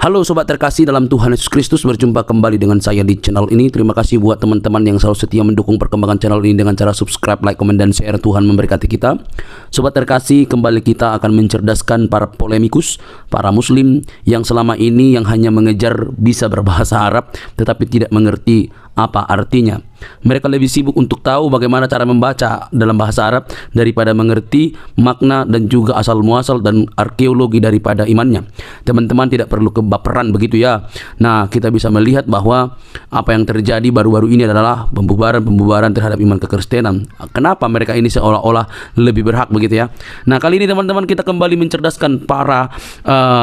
Halo sobat terkasih dalam Tuhan Yesus Kristus, berjumpa kembali dengan saya di channel ini. Terima kasih buat teman-teman yang selalu setia mendukung perkembangan channel ini dengan cara subscribe, like, komen, dan share. Tuhan memberkati kita. Sobat terkasih, kembali kita akan mencerdaskan para polemikus, para muslim yang selama ini yang hanya mengejar bisa berbahasa Arab tetapi tidak mengerti apa artinya. Mereka lebih sibuk untuk tahu bagaimana cara membaca dalam bahasa Arab daripada mengerti makna dan juga asal muasal dan arkeologi daripada imannya. Teman-teman tidak perlu kebaperan begitu ya. Nah, kita bisa melihat bahwa apa yang terjadi baru-baru ini adalah pembubaran terhadap iman kekristenan. Kenapa mereka ini seolah-olah lebih berhak begitu ya. Nah, kali ini teman-teman kita kembali mencerdaskan para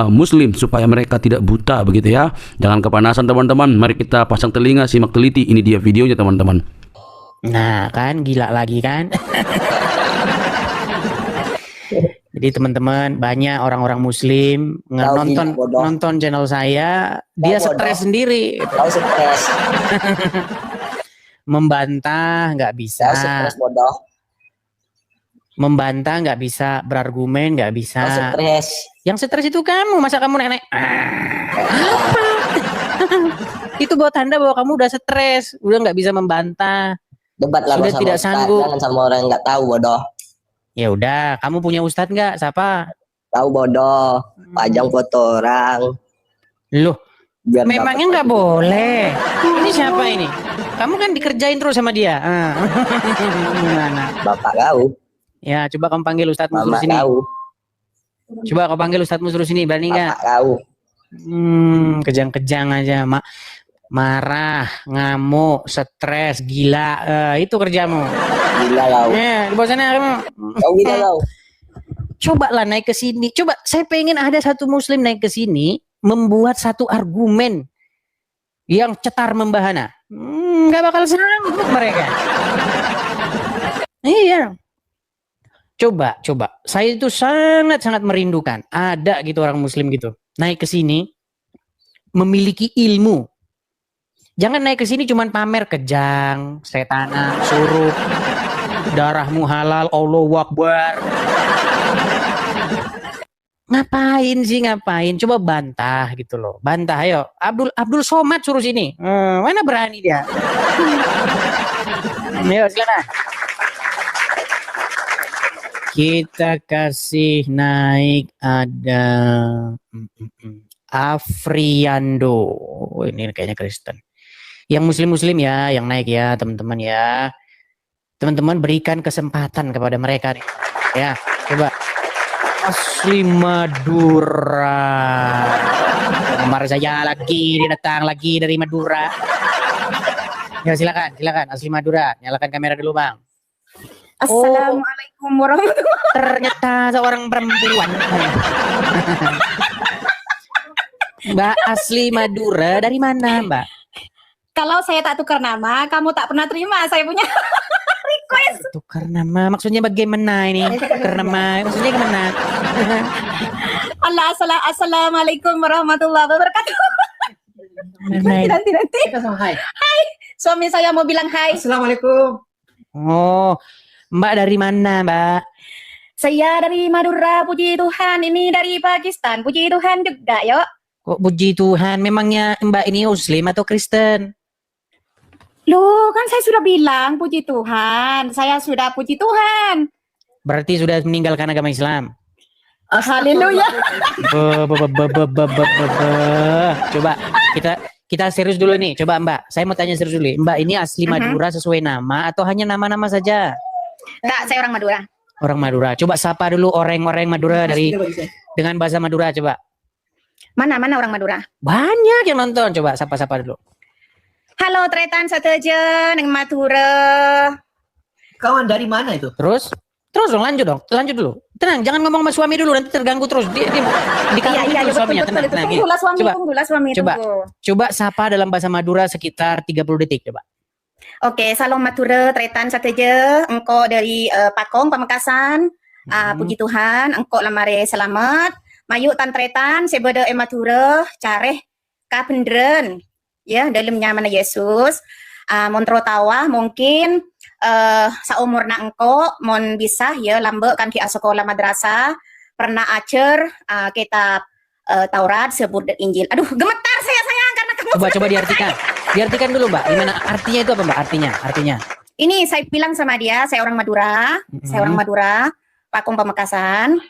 muslim supaya mereka tidak buta begitu ya. Jangan kepanasan teman-teman. Mari kita pasang telinga, simak teliti. Ini dia videonya teman-teman. Nah kan gila lagi kan. Jadi teman-teman, banyak orang-orang muslim nonton channel saya, dia stres sendiri. Kau stres. Membantah nggak bisa. Kau stres bodoh. Membantah nggak bisa, berargumen nggak bisa. Kau stres. Yang stres itu kamu, masa kamu nenek? Apa? Itu buat tanda bahwa kamu udah stres, udah nggak bisa membantah. Debat lah sudah sama tidak Ustaz, sanggup. jangan sama orang yang nggak tahu bodoh. Ya udah, kamu punya ustadz nggak? Siapa? Tahu bodoh, pajang foto orang. Loh, Biar memangnya nggak boleh. Ini siapa ini? Kamu kan dikerjain terus sama dia. Gimana? Bapak kau. Ya, coba kamu panggil ustadzmu suruh Mama sini. kau. Coba kamu panggil ustadzmu suruh sini, berani nggak? Bapak kau. Kejang-kejang aja, marah, ngamuk, stres, gila, itu kerjamu. Gila kau. Ya, di bawah sana kamu. Kau gila kau. Coba lah naik ke sini. Coba, saya pengen ada satu muslim naik ke sini membuat satu argumen yang cetar membahana. Nggak bakal sanggup mereka. Iya. Coba. Saya itu sangat merindukan ada gitu orang muslim gitu naik ke sini memiliki ilmu. Jangan naik ke sini cuman pamer kejang, setana, suruh, darahmu halal, Allahu Akbar. Ngapain? Coba bantah gitu loh. Bantah, ayo. Abdul Somad suruh sini. Mana berani dia? Ayo silakan. Kita kasih naik ada Afriando. Ini kayaknya Kristen. Yang muslim ya, yang naik ya teman-teman ya. Teman-teman berikan kesempatan kepada mereka nih. Ya, coba. Asli Madura. Kemarin saya lagi, dia datang lagi dari Madura. Ya silakan. Asli Madura. Nyalakan kamera dulu, Bang. Assalamualaikum warahmatullahi wabarakatuh. Ternyata seorang perempuan. Mbak asli Madura, dari mana, Mbak? Kalau saya tak tukar nama, kamu tak pernah terima saya punya request. Tukar nama, maksudnya bagaimana ini? Tukar nama, maksudnya gimana? Assalamualaikum warahmatullahi wabarakatuh. Nanti. Kita sama hai. Hai, suami saya mau bilang hai. Assalamualaikum. Oh, Mbak dari mana, Mbak? Saya dari Madura, puji Tuhan. Ini dari Pakistan, puji Tuhan juga, yuk. Kok puji Tuhan, memangnya Mbak ini Muslim atau Kristen? Loh, kan saya sudah bilang puji Tuhan. Saya sudah puji Tuhan. Berarti sudah meninggalkan agama Islam. Haleluya. Coba kita serius dulu nih. Coba Mbak, saya mau tanya serius dulu. Mbak ini asli Madura sesuai nama atau hanya nama-nama saja? Enggak, saya orang Madura. Orang Madura. Coba sapa dulu orang-orang Madura dengan bahasa Madura coba. Mana orang Madura? Banyak yang nonton. Coba sapa-sapa dulu. Halo Tretan Sateja neng Madura. Kawan dari mana itu? Terus dong, lanjut dulu. Tenang, jangan ngomong sama suami dulu, nanti terganggu terus. Dia Iya, suaminya. betul. Tenang, Tunggulah suami. Coba sapa dalam bahasa Madura sekitar 30 detik coba. Oke, salam Madura Tretan Sateja. Engkau dari Pakong Pamekasan. Puji Tuhan, engkau lamare selamat. Mayuk tan Tretan sebeda Madura careh kapendren. Ya, dalamnya mana Yesus. Montro tawa mungkin saumurna engkau mon bisa ya lambe kan di sekolah madrasah pernah ajar kitab Taurat, Zabur dan Injil. Aduh, gemetar saya sayang karena kamu Coba diartikan. Diartikan dulu, Mbak. Gimana artinya itu apa, Mbak? Artinya. Ini saya bilang sama dia, saya orang Madura, Pakung Pamekasan.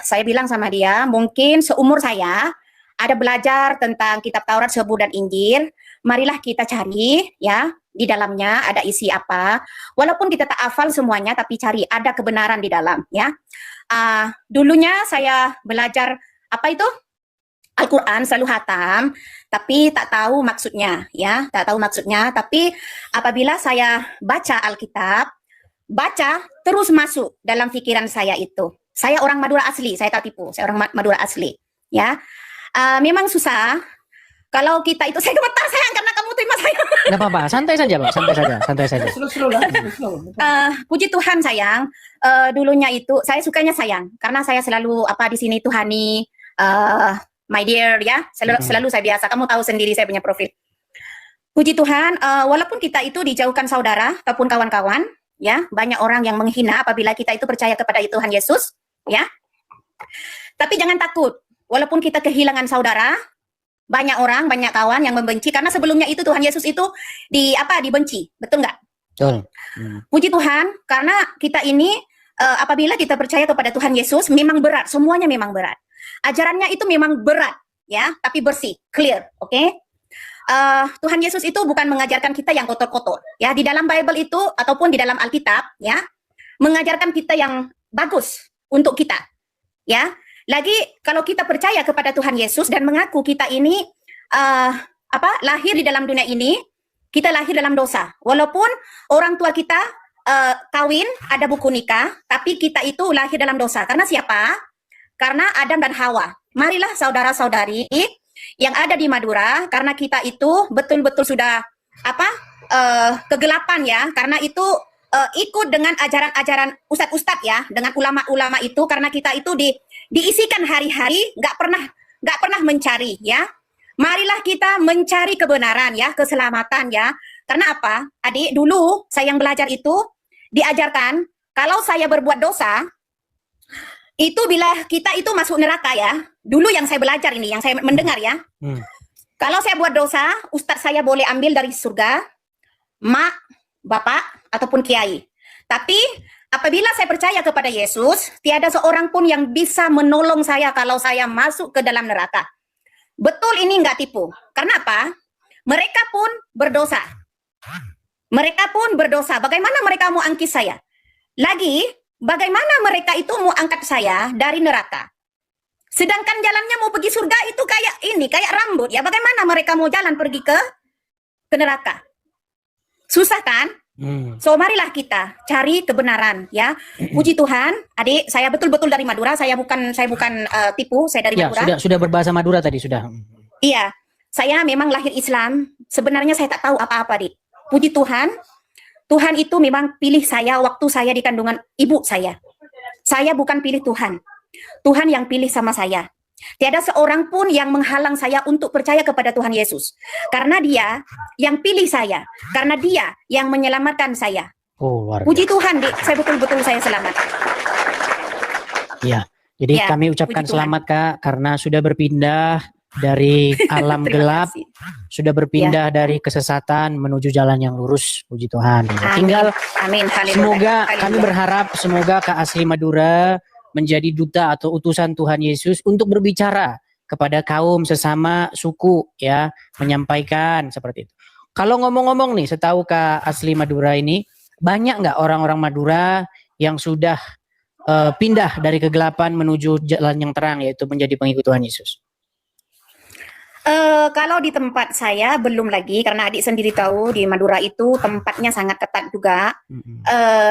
Saya bilang sama dia, mungkin seumur saya ada belajar tentang kitab Taurat, Zabur dan Injil. Marilah kita cari ya, di dalamnya ada isi apa. Walaupun kita tak hafal semuanya, tapi cari ada kebenaran di dalam ya. Dulunya saya belajar apa itu? Al-Quran selalu hatam, tapi tak tahu maksudnya ya, tapi apabila saya baca Alkitab, terus masuk dalam pikiran saya itu. Saya orang Madura asli, saya tak tipu, saya orang Madura asli ya. Memang susah kalau kita itu, saya gemetar sayang karena kamu terima saya. Nggak apa-apa, santai saja, Mbak, santai saja. Slow lah, slow. Puji Tuhan sayang, dulunya itu saya sukanya sayang karena saya selalu di sini Tuhani, my dear ya, selalu saya biasa, kamu tahu sendiri saya punya profil. Puji Tuhan, walaupun kita itu dijauhkan saudara ataupun kawan-kawan ya, banyak orang yang menghina apabila kita itu percaya kepada Tuhan Yesus ya. Tapi jangan takut, walaupun kita kehilangan saudara, banyak orang, banyak kawan yang membenci karena sebelumnya itu Tuhan Yesus itu dibenci, betul nggak? Betul. Puji Tuhan, karena kita ini apabila kita percaya kepada Tuhan Yesus memang berat, semuanya memang berat. Ajarannya itu memang berat ya, tapi bersih, clear, oke? Tuhan Yesus itu bukan mengajarkan kita yang kotor-kotor ya. Di dalam Bible itu ataupun di dalam Alkitab ya, mengajarkan kita yang bagus untuk kita ya. Lagi kalau kita percaya kepada Tuhan Yesus dan mengaku kita ini lahir di dalam dunia ini, kita lahir dalam dosa. Walaupun orang tua kita kawin, ada buku nikah, tapi kita itu lahir dalam dosa. Karena siapa? Karena Adam dan Hawa. Marilah saudara-saudari yang ada di Madura, karena kita itu betul-betul sudah kegelapan ya, karena itu ikut dengan ajaran-ajaran ustadz-ustadz ya, dengan ulama-ulama itu, karena kita itu diisikan hari-hari, nggak pernah mencari ya. Marilah kita mencari kebenaran ya, keselamatan ya. Karena apa? Adik, dulu saya yang belajar itu diajarkan kalau saya berbuat dosa, itu bila kita itu masuk neraka ya. Dulu yang saya belajar ini, yang saya mendengar ya. Kalau saya buat dosa, ustadz saya boleh ambil dari surga, mak, bapak, ataupun kiai. Tapi apabila saya percaya kepada Yesus, tiada seorang pun yang bisa menolong saya kalau saya masuk ke dalam neraka. Betul, ini nggak tipu. Karena apa? Mereka pun berdosa. Bagaimana mereka mau angkis saya? Lagi, bagaimana mereka itu mau angkat saya dari neraka? Sedangkan jalannya mau pergi surga itu kayak rambut ya. Bagaimana mereka mau jalan pergi ke neraka? Susah kan? So marilah kita cari kebenaran ya. Puji Tuhan, adik, saya betul-betul dari Madura. Saya bukan tipu, saya dari Madura. Sudah berbahasa Madura tadi sudah. Iya, saya memang lahir Islam. Sebenarnya saya tak tahu apa-apa, Dik. Puji Tuhan, Tuhan itu memang pilih saya waktu saya di kandungan ibu saya. Saya bukan pilih Tuhan. Tuhan yang pilih sama saya. Tiada seorang pun yang menghalang saya untuk percaya kepada Tuhan Yesus. Karena Dia yang pilih saya. Karena Dia yang menyelamatkan saya. Oh, luar biasa. Puji Tuhan, Dik. Saya betul-betul saya selamat. Ya, jadi Ya, kami ucapkan puji Tuhan. selamat Kak karena sudah berpindah dari alam Terima gelap, kasih. sudah berpindah dari kesesatan menuju jalan yang lurus. Puji Tuhan. Tinggal Amin. Haleluya. semoga kami Haleluya. berharap semoga Kak Asli Madura menjadi duta atau utusan Tuhan Yesus untuk berbicara kepada kaum sesama suku ya, menyampaikan seperti itu. Kalau ngomong-ngomong nih, setahu Kak Asli Madura ini banyak nggak orang-orang Madura yang sudah pindah dari kegelapan menuju jalan yang terang, yaitu menjadi pengikut Tuhan Yesus? Kalau di tempat saya belum lagi, karena adik sendiri tahu di Madura itu tempatnya sangat ketat juga.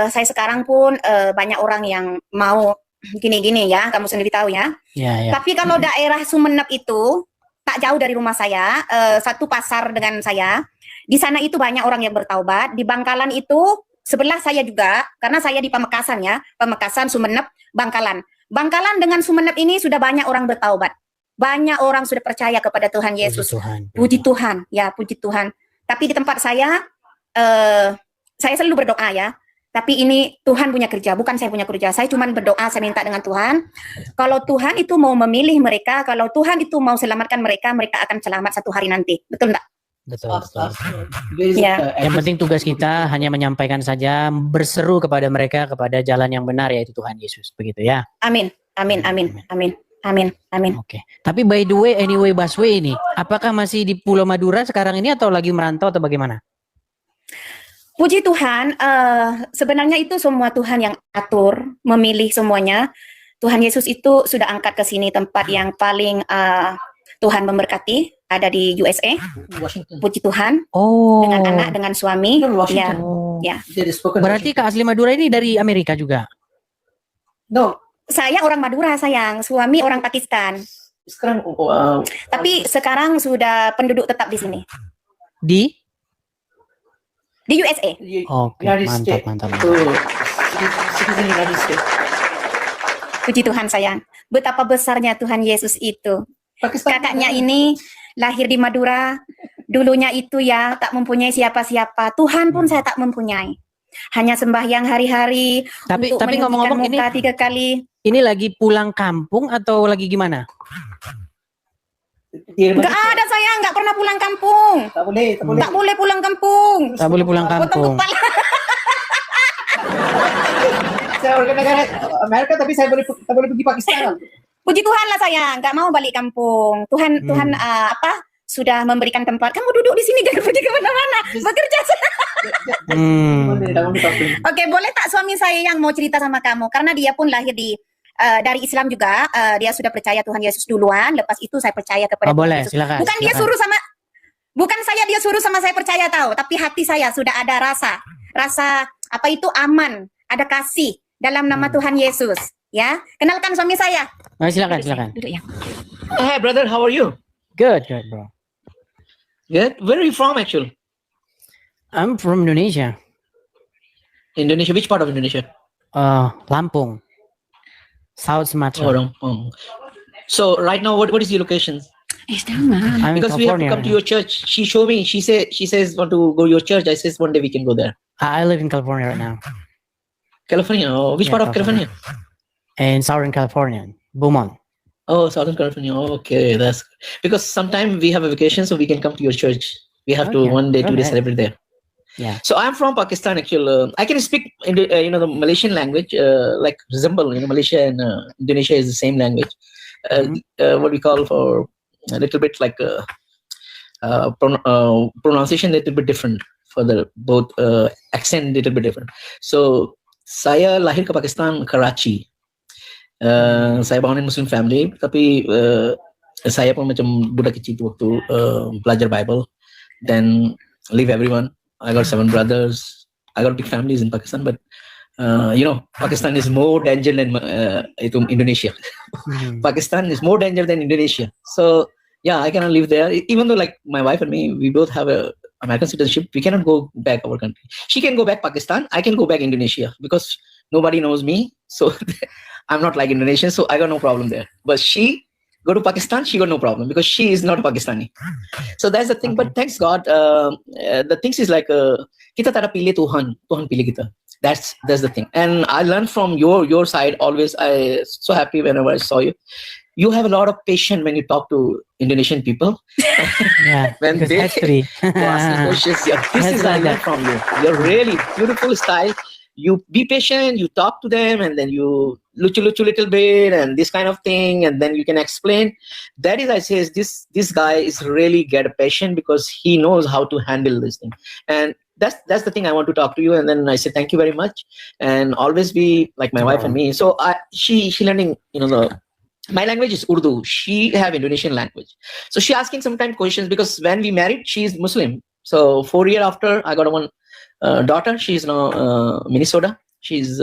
Saya sekarang pun banyak orang yang mau gini-gini ya, kamu sendiri tahu ya. Ya. Tapi kalau daerah Sumeneb itu tak jauh dari rumah saya, satu pasar dengan saya. Di sana itu banyak orang yang bertaubat. Di Bangkalan itu sebelah saya juga, karena saya di Pamekasan ya, Pamekasan, Sumeneb, Bangkalan. Bangkalan dengan Sumeneb ini sudah banyak orang bertaubat. Banyak orang sudah percaya kepada Tuhan Yesus. Puji Tuhan, ya puji Tuhan. Tapi di tempat saya selalu berdoa ya. Tapi ini Tuhan punya kerja, bukan saya punya kerja. Saya cuma berdoa, saya minta dengan Tuhan. Kalau Tuhan itu mau memilih mereka, kalau Tuhan itu mau selamatkan mereka, mereka akan selamat satu hari nanti. Betul enggak? Betul, betul. Ya. Yang penting tugas kita hanya menyampaikan saja, berseru kepada mereka kepada jalan yang benar, yaitu Tuhan Yesus. Begitu ya. Amin, amin, amin, amin, amin, amin. Oke. Tapi by the way, anyway, Baswe ini, apakah masih di Pulau Madura sekarang ini atau lagi merantau atau bagaimana? Puji Tuhan, sebenarnya itu semua Tuhan yang atur, memilih semuanya. Tuhan Yesus itu sudah angkat ke sini tempat yang paling Tuhan memberkati, ada di USA. Washington. Puji Tuhan, Oh. dengan anak, dengan suami. No, Ya, Washington. Oh. ya. They spoken Berarti Kak Asli Madura ini dari Amerika juga? No, Saya orang Madura, sayang. Suami orang Pakistan. sekarang Tapi sekarang sudah penduduk tetap di sini. Di USA. Oke, United mantap, States. mantap. Citizen United States. Puji Tuhan, sayang. Betapa besarnya Tuhan Yesus itu. Pakistan. Kakaknya ini lahir di Madura. Dulunya itu ya tak mempunyai siapa-siapa. Tuhan pun saya tak mempunyai. Hanya sembahyang hari-hari. Tapi untuk menyucikan ngomong-ngomong ini muka 3 kali. lagi pulang kampung atau lagi gimana? Enggak ada, saya enggak pernah pulang kampung. Tak boleh. Tak boleh pulang kampung. Tak boleh pulang Potong kampung. kepala. Saya warga negara Amerika tapi saya tak boleh pergi Pakistan. Puji Tuhan lah saya, enggak mau balik kampung. Tuhan sudah memberikan tempat. Kamu duduk di sini, jangan pergi kemana-mana. Bekerja. Oke, boleh tak suami saya yang mau cerita sama kamu? Karena dia pun lahir dari Islam juga. Dia sudah percaya Tuhan Yesus duluan. Lepas itu saya percaya kepada Oh, Tuhan boleh, Yesus. silakan. Bukan dia silakan. suruh sama, bukan dia suruh sama saya percaya tahu. Tapi hati saya sudah ada rasa apa itu aman, ada kasih dalam nama Tuhan Yesus. Ya, kenalkan suami saya. Oh, silakan, silakan. Duduk ya. Hey brother, how are you? Good, bro. Good. Where are you from actually? I'm from Indonesia. Indonesia. Which part of Indonesia? Lampung. South Sumatera. So right now, what is your location? I'm in Because we have to California. come to your church. She showed me. She says want to go to your church. I says one day we can go there. I live in California right now. California. Oh, which Yeah, part of California? In Southern California, Beaumont. Oh, Southern California. Oh, okay, that's because sometimes we have a vacation, so we can come to your church. We have to Okay, 1 day, 2 days alright. celebrate there. Yeah. So I'm from Pakistan. Actually, I can speak the Malaysian language, like resemble. Malaysia and Indonesia is the same language. What we call for a little bit like pronunciation, a little bit different for the both accent, little bit different. So saya lahir ke Pakistan, Karachi. Saya bangun in Muslim family, tapi saya pun macam budak kecil tu waktu belajar Bible, then leave everyone. I got 7 brothers. I got big families in Pakistan, but Pakistan is more danger than Indonesia. Pakistan is more danger than Indonesia. So yeah, I cannot live there. Even though like my wife and me, we both have a American citizenship. We cannot go back our country. She can go back Pakistan. I can go back Indonesia because nobody knows me. So I'm not like Indonesian, so I got no problem there. But she go to Pakistan, she got no problem because she is not Pakistani. So that's the thing. But thanks God, the things is like kita tak ada pilih Tuhan pilih kita. That's the thing. And I learned from your side always. I so happy whenever I saw you. You have a lot of patience when you talk to Indonesian people. Yeah. When Because they history. ask you questions, yeah, this That's is what I like learned that. from you. You're really beautiful style. You be patient, you talk to them, and then you luchu little bit and this kind of thing, and then you can explain. That is, I say, this guy is really get a patient because he knows how to handle this thing. And that's the thing I want to talk to you. And then I say thank you very much, and always be like my wife and me. So she learning, my language is Urdu. She have Indonesian language. So she asking sometimes questions because when we married, she is Muslim. So 4 years after, I got one daughter. She's now Minnesota. She's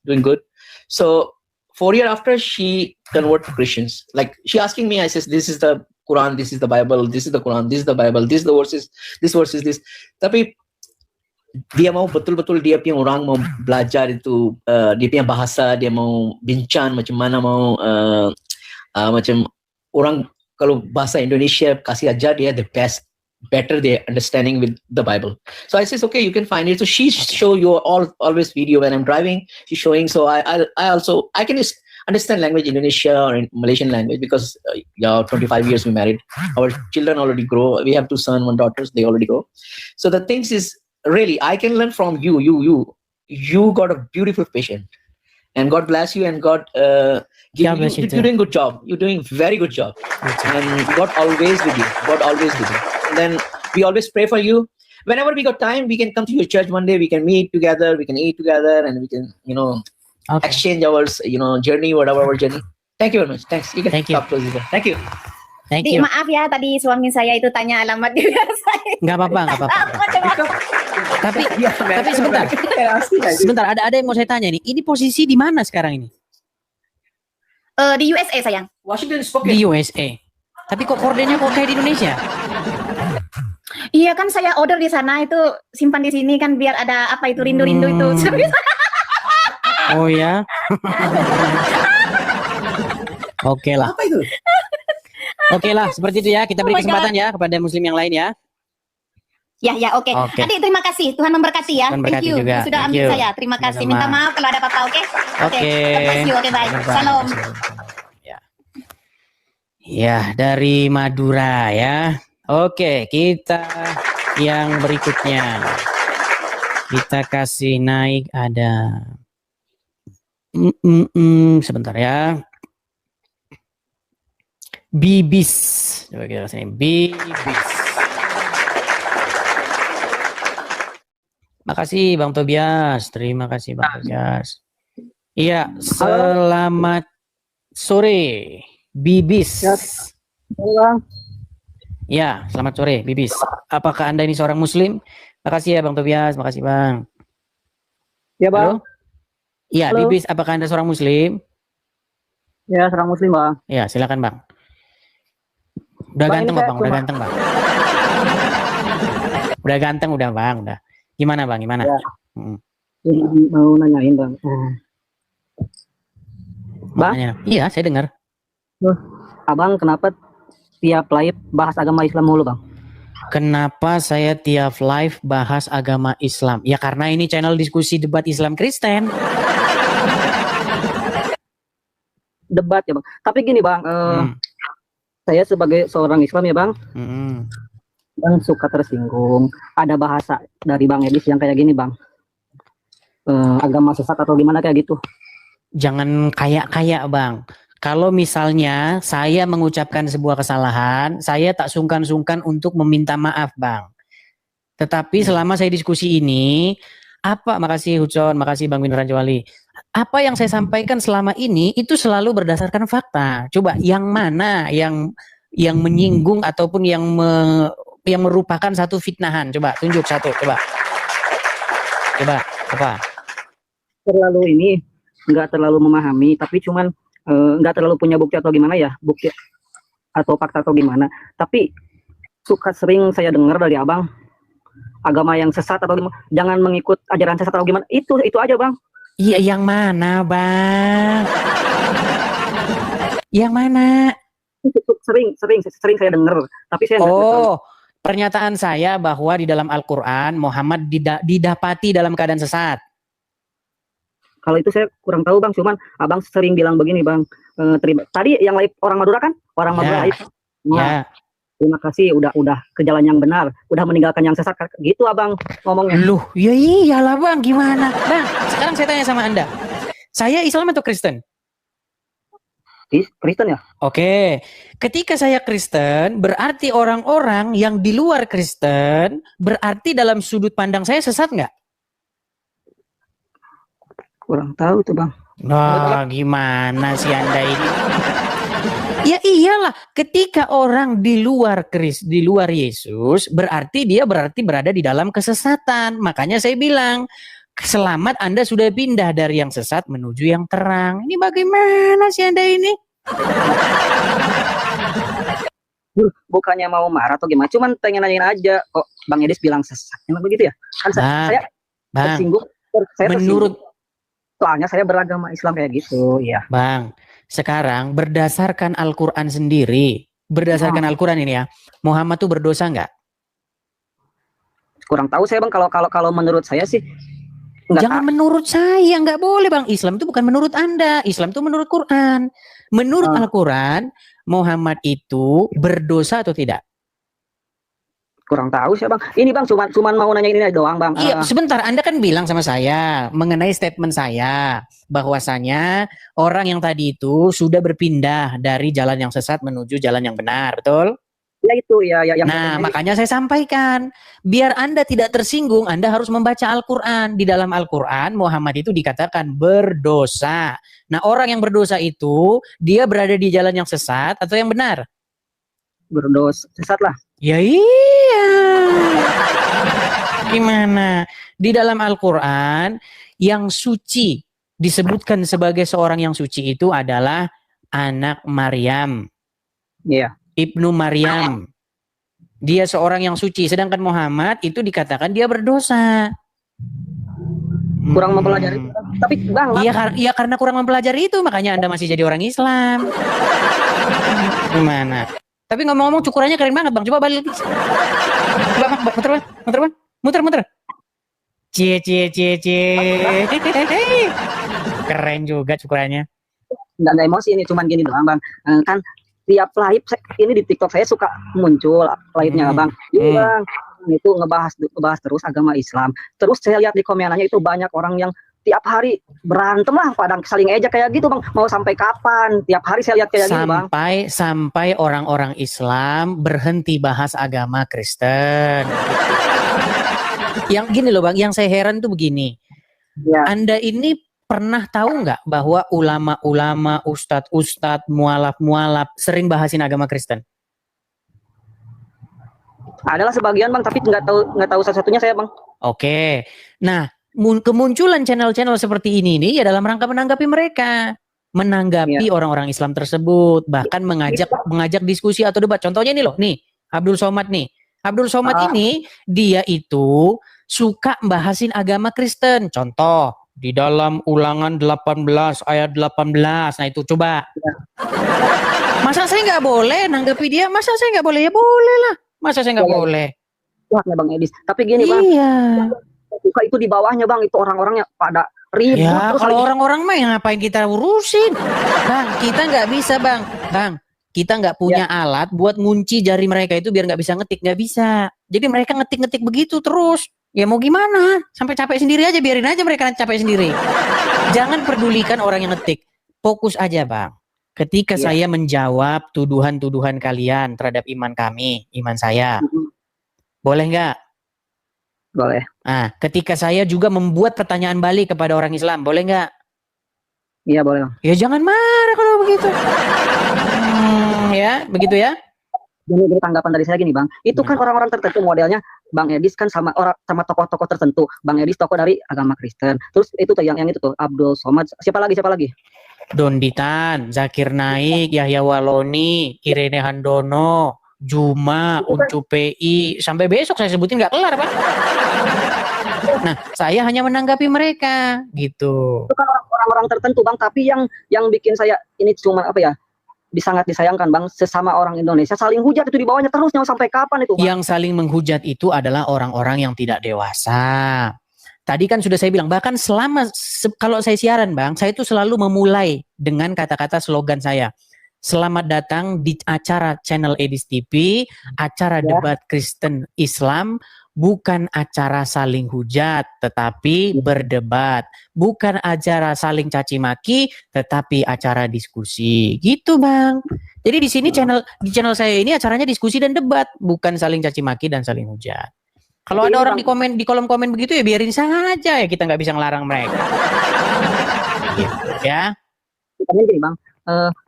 doing good. So 4 years after, she convert to Christians. Like she asking me, I says, this is the Quran, this is the Bible, this is the Quran, this is the Bible, this is the verses, this verse is this. Tapi dia mau betul-betul dia punya orang mau belajar itu, dia punya bahasa, dia mau bincang macam mana mau macam orang kalau bahasa Indonesia kasih ajar dia the best better their understanding with the Bible. So I says, okay, you can find it. So she show you always video when I'm driving. She's showing. So I can just understand language Indonesia or in Malaysian language because 25 years we married. Our children already grow. We have 2 sons, 1 daughter. They already grow. So the things is really I can learn from you. You got a beautiful patient. And God bless you, and God God bless you you're doing good job. You're doing very good job, and God always with you. God always with you. And then we always pray for you. Whenever we got time, we can come to your church one day. We can meet together. We can eat together, and we can Okay. exchange our journey, whatever our journey. Thank you very much. Thanks. You can Thank you. talk to us. Thank you. Thank Di, you. maaf ya tadi suami saya itu tanya alamat juga saya. Nggak apa-apa. Tapi sebentar, ada yang mau saya tanya nih. Ini posisi di mana sekarang ini? Di USA sayang. Washington Di Spokane. USA. Tapi kok kordennya kok kayak di Indonesia? Iya kan saya order di sana itu simpan di sini kan biar ada apa itu rindu-rindu itu. Oh ya. Oke lah. Apa itu? Oke lah, seperti itu ya. Kita beri Oh my kesempatan ya kepada muslim yang lain ya. Ya, oke. Oke. Adik terima kasih. Tuhan memberkati ya. Tuhan Thank berkati you. juga. Sudah Thank ambil you. saya. Terima kasih. Sama-sama. Minta maaf kalau ada apa-apa, oke? Oke. God bless you. Oke, baik. Salam. Ya. Ya, dari Madura ya. Oke, kita yang berikutnya. Kita kasih naik ada. Sebentar ya. Bibis. Coba kita kasih Bibis. Makasih Bang Tobias. Terima kasih Bang Tobias. Iya, selamat sore Bibis. Ya, selamat sore Bibis. Apakah Anda ini seorang muslim? Makasih ya Bang Tobias, makasih Bang. Ya bang. Halo? Iya, Halo. Bibis, apakah Anda seorang muslim? Ya seorang muslim bang. Ya, silakan Bang. Udah Bang, ganteng ini Bang, saya udah cuma- ganteng Bang. Udah ganteng udah Bang, udah. Gimana Bang, gimana? Ya. Mm. Mau nanyain bang. Bang? Makanya. Iya, saya dengar. Abang kenapa tiap live bahas agama Islam mulu bang? Kenapa saya tiap live bahas agama Islam? Ya karena ini channel diskusi debat Islam Kristen. Debat ya bang. Tapi gini bang, Hmm. saya sebagai seorang Islam ya bang, Mm-mm. bang suka tersinggung. Ada bahasa dari Bang Edis yang kayak gini bang. Agama sesat atau gimana kayak gitu. Jangan kayak Bang. Kalau misalnya saya mengucapkan sebuah kesalahan, saya tak sungkan-sungkan untuk meminta maaf Bang. Tetapi selama saya diskusi ini, makasih Hucon, makasih Bang Win Rajawali. Apa yang saya sampaikan selama ini itu selalu berdasarkan fakta. Coba yang mana yang menyinggung ataupun yang merupakan satu fitnahan. Coba tunjuk satu, coba. Apa? Terlalu ini nggak terlalu memahami, tapi cuman nggak terlalu punya bukti atau gimana ya, bukti atau fakta atau gimana. Tapi suka sering saya dengar dari abang agama yang sesat atau gimana, jangan mengikut ajaran sesat atau gimana. Itu aja bang. Iya, yang mana, Bang? Yang mana? Sering saya dengar, tapi saya nggak tahu. Oh, pernyataan saya bahwa di dalam Al-Quran Muhammad didapati dalam keadaan sesat. Kalau itu saya kurang tahu bang, cuman abang sering bilang begini bang. Tadi yang live orang Madura kan, orang Madura Ya. live. Nah, Ya, terima kasih udah ke jalan yang benar, udah meninggalkan yang sesat gitu abang ngomongnya. loh, ya iyalah Bang, gimana? Bang, sekarang saya tanya sama Anda. Saya Islam atau Kristen? Kristen ya? Oke, ketika saya Kristen, berarti orang-orang yang di luar Kristen, berarti dalam sudut pandang saya sesat nggak? Kurang tahu tuh bang. Nah, gimana sih Anda ini? Ya iyalah, ketika orang di luar Yesus, berarti dia berada di dalam kesesatan. Makanya saya bilang, selamat Anda sudah pindah dari yang sesat menuju yang terang. Ini bagaimana sih Anda ini? Bukannya mau marah atau gimana, cuman pengen nanyain aja kok Bang Edis bilang sesat. Emang begitu ya? Kan saya Bang, tersinggung. Saya menurut tersinggung. Soalnya saya beragama Islam kayak gitu, ya. Bang, sekarang berdasarkan Al-Quran sendiri, berdasarkan Al-Quran ini ya, Muhammad tuh berdosa nggak? Kurang tahu saya bang. Kalau menurut saya sih nggak Jangan menurut saya, nggak boleh bang. Islam itu bukan menurut Anda. Islam itu menurut Quran. Menurut Al-Quran, Muhammad itu berdosa atau tidak? kurang tahu sih bang. Ini bang cuman mau nanya ini doang bang. Iya, sebentar. Anda kan bilang sama saya mengenai statement saya bahwasanya orang yang tadi itu sudah berpindah dari jalan yang sesat menuju jalan yang benar, betul? Ya itu ya yang Nah, makanya saya sampaikan, biar Anda tidak tersinggung, Anda harus membaca Al-Quran. Di dalam Al-Quran, Muhammad itu dikatakan berdosa. Nah, orang yang berdosa itu, dia berada di jalan yang sesat atau yang benar? berdosa sesat lah. Ya iya. Gimana? Di dalam Al-Quran, yang suci, disebutkan sebagai seorang yang suci itu adalah anak Maryam. Iya. Ibnu Maryam. Dia seorang yang suci. Sedangkan Muhammad itu dikatakan dia berdosa. Kurang mempelajari. Tapi bang, Iya karena kurang mempelajari itu. Makanya Anda masih jadi orang Islam. Gimana? Tapi ngomong-ngomong cukurannya keren banget bang. Coba balik. Coba bang, muter. Cie. Keren juga cukurannya. nggak emosi ini, cuman gini doang bang. Kan tiap live ini di TikTok saya suka muncul live-nya bang. Ini bang itu ngebahas terus agama Islam. Terus saya lihat di komenannya itu banyak orang yang tiap hari berantem lah, padang saling ejek kayak gitu bang. Mau sampai kapan? Tiap hari saya lihat kayak gitu bang. Sampai orang-orang Islam berhenti bahas agama Kristen. Yang gini loh bang, yang saya heran tuh begini. Ya. Anda ini pernah tahu nggak bahwa ulama-ulama, ustadz-ustadz, mualaf-mualaf sering bahasin agama Kristen? Adalah sebagian bang, tapi nggak tahu satu-satunya saya bang. Oke, nah kemunculan channel-channel seperti ini nih ya dalam rangka menanggapi mereka, menanggapi orang-orang Islam tersebut, bahkan mengajak diskusi atau debat. Contohnya nih loh, nih Abdul Somad nih. Abdul Somad ini dia itu suka bahasin agama Kristen. Contoh di dalam Ulangan 18 ayat 18. Nah itu coba. Masa saya nggak boleh nanggapi dia? Masa saya nggak boleh? Ya boleh lah. Masa saya nggak boleh? Wah ya bang Edis. Tapi gini bang. Iya. Suka itu di bawahnya bang, itu orang-orangnya pada ribut. Ya kalau orang-orang mah yang ngapain kita urusin? Bang, kita nggak bisa bang. Kita nggak punya alat buat ngunci jari mereka itu biar nggak bisa ngetik, nggak bisa. Jadi mereka ngetik-ngetik begitu terus. Ya mau gimana? Sampai capek sendiri aja, biarin aja mereka capek sendiri. Jangan pedulikan orang yang ngetik. Fokus aja bang. Ketika saya menjawab tuduhan-tuduhan kalian terhadap iman kami, iman saya, boleh nggak? Boleh. Nah, ketika saya juga membuat pertanyaan balik kepada orang Islam, boleh nggak? Iya boleh bang. Ya jangan marah kalau begitu. Ya, begitu ya. Jadi tanggapan dari saya gini bang, itu kan orang-orang tertentu modelnya Bang Edis kan sama tokoh-tokoh tertentu. Bang Edis tokoh dari agama Kristen. Terus itu tuh yang itu tuh Abdul Somad. Siapa lagi? Donditan, Zakir Naik, Yahya Waloni, Irene Handono, Juma, Uncu PI, sampai besok saya sebutin nggak kelar pak. Nah, saya hanya menanggapi mereka gitu. Itu kan orang-orang tertentu bang, tapi yang bikin saya ini cuma apa ya? Sangat disayangkan bang, sesama orang Indonesia saling hujat itu di bawahnya terus, mau sampai kapan itu bang? Yang saling menghujat itu adalah orang-orang yang tidak dewasa. Tadi kan sudah saya bilang, bahkan kalau saya siaran bang, saya itu selalu memulai dengan kata-kata slogan saya. Selamat datang di acara channel Edis TV, acara debat Kristen Islam, bukan acara saling hujat, tetapi berdebat. Bukan acara saling caci maki, tetapi acara diskusi. Gitu bang. Jadi di sini di channel saya ini acaranya diskusi dan debat, bukan saling caci maki dan saling hujat. Kalau ada orang di kolom komen begitu ya biarin saja ya, kita nggak bisa ngelarang mereka. Gitu, ya. Gini bang,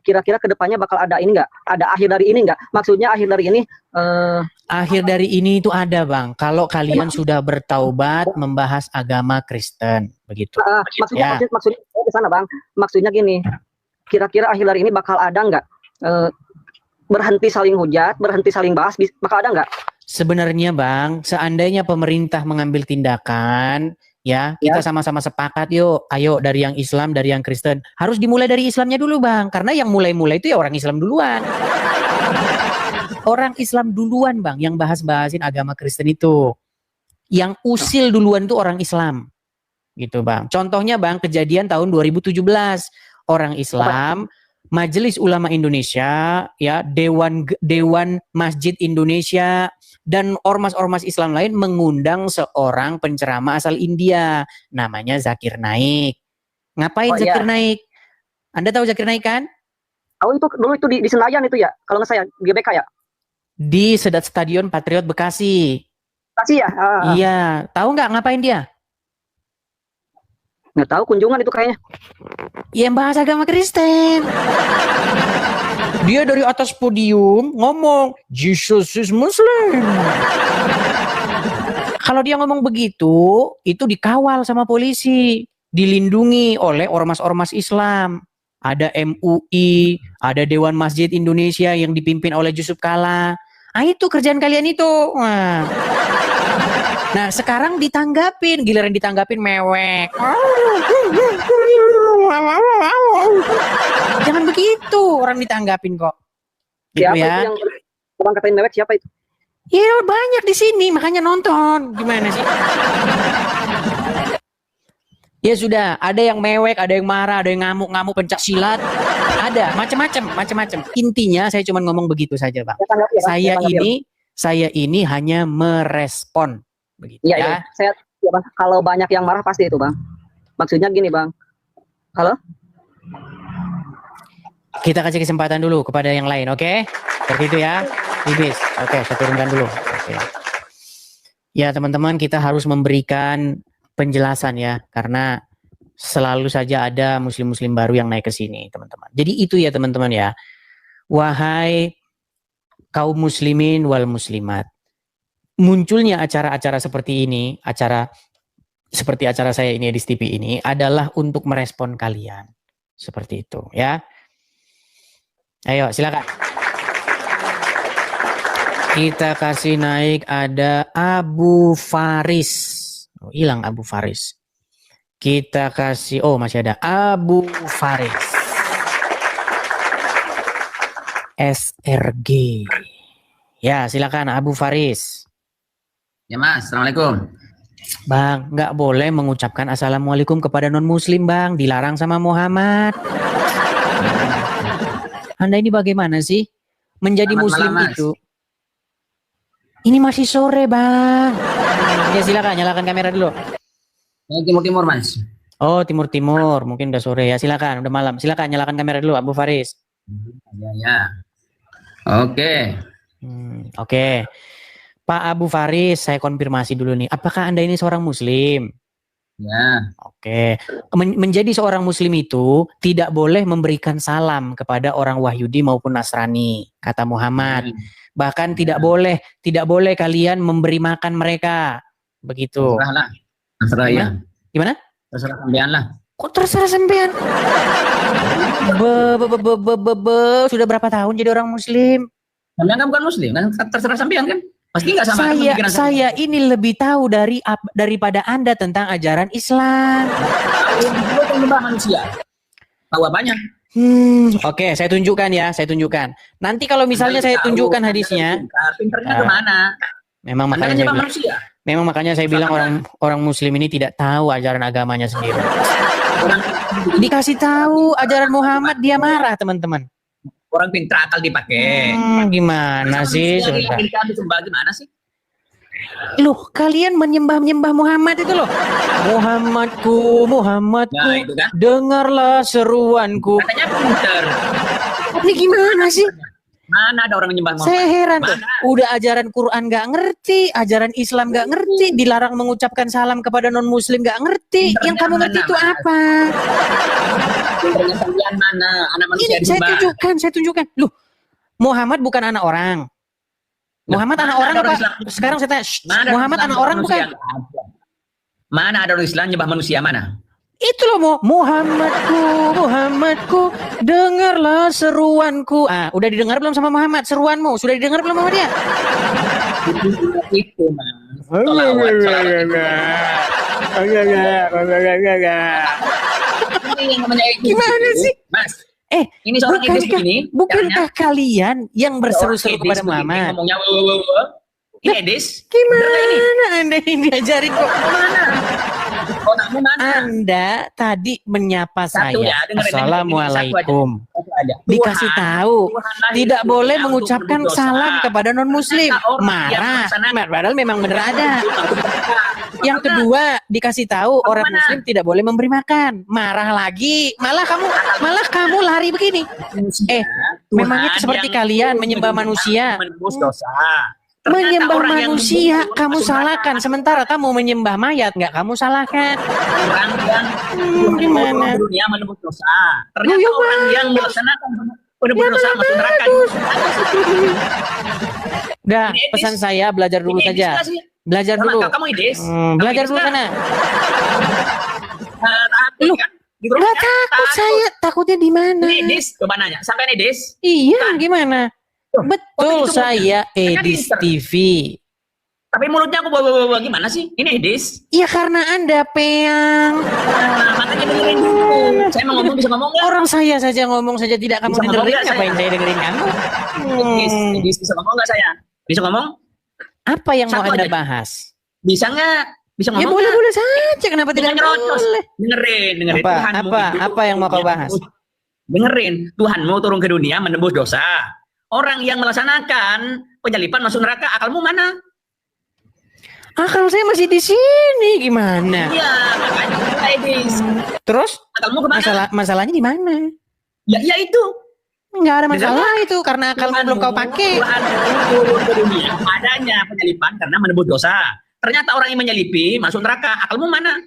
kira-kira kedepannya bakal ada ini nggak? Ada akhir dari ini nggak? Maksudnya akhir dari ini? Akhir dari ini itu ada bang. Kalau kalian sudah bertaubat membahas agama Kristen, begitu. Maksudnya ke sana bang. Maksudnya gini, kira-kira akhir dari ini bakal ada nggak? Berhenti saling hujat, berhenti saling bahas, bakal ada nggak? Sebenarnya bang, seandainya pemerintah mengambil tindakan, ya kita sama-sama sepakat yuk, ayo dari yang Islam, dari yang Kristen, harus dimulai dari Islamnya dulu bang, karena yang mulai-mulai itu ya orang Islam duluan. Orang Islam duluan bang, yang bahasin agama Kristen itu. Yang usil duluan tuh orang Islam. Gitu Bang. Contohnya Bang, kejadian tahun 2017. Orang Islam, Majelis Ulama Indonesia, ya, Dewan Masjid Indonesia, dan ormas-ormas Islam lain mengundang seorang penceramah asal India. Namanya Zakir Naik. Ngapain Zakir Naik? Anda tahu Zakir Naik kan? Oh itu dulu itu di Senayan itu ya, kalau nggak saya GBK ya. Di Stadion Patriot Bekasi. Kasih ya. Iya, tahu nggak ngapain dia? Nggak tahu, kunjungan itu kayaknya. Yang bahas agama Kristen. Dia dari atas podium ngomong Jesus is Muslim. Kalau dia ngomong begitu, itu dikawal sama polisi, dilindungi oleh ormas-ormas Islam. Ada MUI, ada Dewan Masjid Indonesia yang dipimpin oleh Yusuf Kala. Ah, itu kerjaan kalian itu. Nah, sekarang ditanggapin, giliran ditanggapin mewek. Jangan begitu, orang ditanggapin kok. Gitu Siapa ya. itu yang orang katain mewek, siapa itu? Iya, banyak di sini, makanya nonton. Gimana sih? Ya sudah, ada yang mewek, ada yang marah, ada yang ngamuk-ngamuk pencak silat. Ada, macam-macam. Intinya saya cuma ngomong begitu saja, Bang. Saya ini hanya merespon. Begitu Iya, ya. iya. Saya ya, Bang, kalau banyak yang marah pasti itu, Bang. Maksudnya gini, Bang. Halo? Kita kasih kesempatan dulu kepada yang lain, oke? Seperti itu ya. Ibis. Oke, saya turunkan dulu. Oke. Ya, teman-teman, kita harus memberikan penjelasan ya, karena selalu saja ada muslim-muslim baru yang naik ke sini, teman-teman. Jadi itu ya, teman-teman ya. Wahai kaum muslimin wal muslimat, munculnya acara-acara seperti ini, seperti acara saya ini di TV ini adalah untuk merespon kalian. Seperti itu ya. Ayo silakan. Kita kasih naik, ada Abu Faris. Oh, hilang Abu Faris. Kita kasih, oh masih ada Abu Faris. SRG. Ya silakan Abu Faris. Ya Mas, Assalamualaikum. Bang, nggak boleh mengucapkan Assalamualaikum kepada non-muslim Bang. Dilarang sama Muhammad. Anda ini bagaimana sih? Menjadi Selamat muslim malam, Mas. itu. Ini masih sore Bang. Ya silakan, nyalakan kamera dulu. Timur-timur Mas. Oh timur-timur, mungkin udah sore ya. Silakan, udah malam. Silakan nyalakan kamera dulu Abu Faris. Ya. Oke. Oke. Pak Abu Faris, saya konfirmasi dulu nih. Apakah Anda ini seorang muslim? Ya. Oke. Menjadi seorang muslim itu tidak boleh memberikan salam kepada orang Wahyudi maupun Nasrani, kata Muhammad. Bahkan tidak boleh kalian memberi makan mereka. Begitu. Terserah lah. Terserah ya. Gimana? Terserah sampean lah. Kok terserah sampean? Sudah berapa tahun jadi orang muslim? Sampean kan bukan muslim, kan terserah sampean kan? Pasti nggak sama pemikiran Saya ini lebih tahu daripada Anda tentang ajaran Islam. Itu penyembah manusia. Tahu apanya? Oke, saya tunjukkan ya, saya tunjukkan. Nanti kalau misalnya saya tunjukkan hadisnya, pinternya kemana? memang Anda kan makanya saya nyembah bilang, manusia. memang makanya saya bilang orang muslim ini tidak tahu ajaran agamanya sendiri. Dikasih tahu ajaran Muhammad dia marah, teman-teman. Orang pintar akal dipakai. Gimana sih? Sebentar. Disembah gimana sih? Loh, kalian menyembah Muhammad itu loh. Muhammadku, Nah, itu kan. dengarlah seruanku. Katanya pinter. Ini gimana sih? Mana ada orang menyembah Muhammad? Saya heran tuh. Mana? Udah ajaran Quran nggak ngerti, ajaran Islam nggak ngerti, dilarang mengucapkan salam kepada non Muslim nggak ngerti. Yang kamu ngerti itu apa? Pinternya sampean mana? Anak manusia Ini saya tunjukkan. Loh, Muhammad bukan anak orang. Muhammad anak orang apa? Sekarang saya tanya, Muhammad anak orang bukan? Mana ada orang Islam nyembah manusia mana? Itu loh, Muhammadku, dengarlah seruanku. Ah, udah didengar belum sama Muhammad seruanmu? Sudah didengar belum sama dia? Itu Mas. Gimana sih? Mas, ini seorang iblis begini. Bukankah kalian yang berseru-seru kepada Ngomongnya Muhammad? Ini Edis. Gimana Anda ini diajarin kok? Otakmu mana? Anda tadi menyapa Satu saya. ya, dengerin, Assalamualaikum. Satu aja. Dikasih Tuhan, tahu Tuhan lahir tidak ke boleh dunia mengucapkan untuk berdosa. salam kepada non muslim. Ternyata orang yang Marah. melaksanakan- Padahal memang benar ada. Yang Mana? kedua dikasih tahu orang mana? muslim tidak boleh memberi makan. Marah lagi. Malah kamu lari begini. Memangnya Tuhan seperti yang kalian turun ke menyembah dunia manusia. menebus dosa. Ternyata Menyembah orang yang manusia membunuh kamu masuk salahkan, neraka. sementara kamu menyembah mayat nggak kamu salahkan. Orang yang Tuhan gimana? turun ke dunia menebus dosa. Ternyata Ya orang yang melaksanakan menebus dosa masuk neraka. Udah, Ini Edis. pesan saya belajar dulu Ini Edis saja. nggak sih? Belajar Sama dulu. kamu Edis. Belajar Edis dulu nggak? sana. Takut Lu, kan? Di grup Nggak kan? takut saya, takutnya di mana? Ini Edis, coba nanya. Sampai Edis. Iya, Bukan. gimana? Tuh, Betul, kok begitu saya mulutnya? Edis Kan TV. Tapi mulutnya aku bawa gimana sih? Ini Edis. Ya karena Anda peang. Makanya dengerin dulu. Saya mau ngomong bisa ngomong nggak? Orang saya saja ngomong saja tidak kamu Bisa ngomong dengerin, nggak ngapain saya? saya dengerin kamu? Edis bisa ngomong nggak saya? Bisa ngomong? Apa yang mau Satu Anda aja. bahas? Bisa nggak? Bisa Ya ngomong nggak? boleh-boleh saja, kenapa Bisa tidak nyerocos. boleh? Dengerin. Apa? Tuhanmu Apa? itu Apa yang mau kau bahas? Dengerin. Tuhanmu turun ke dunia menebus dosa. Orang yang melaksanakan penyalipan masuk neraka, akalmu mana? Akal saya masih di sini, gimana? Iya, makanya kita Edis. Terus Akalmu kemana? masalahnya di mana? Ya itu. Nggak ada masalah itu karena akalmu belum kau pakai. Tuhan turun ke dunia adanya penyalipan karena menebus dosa. Ternyata orang yang menyelipi masuk neraka. Akalmu mana?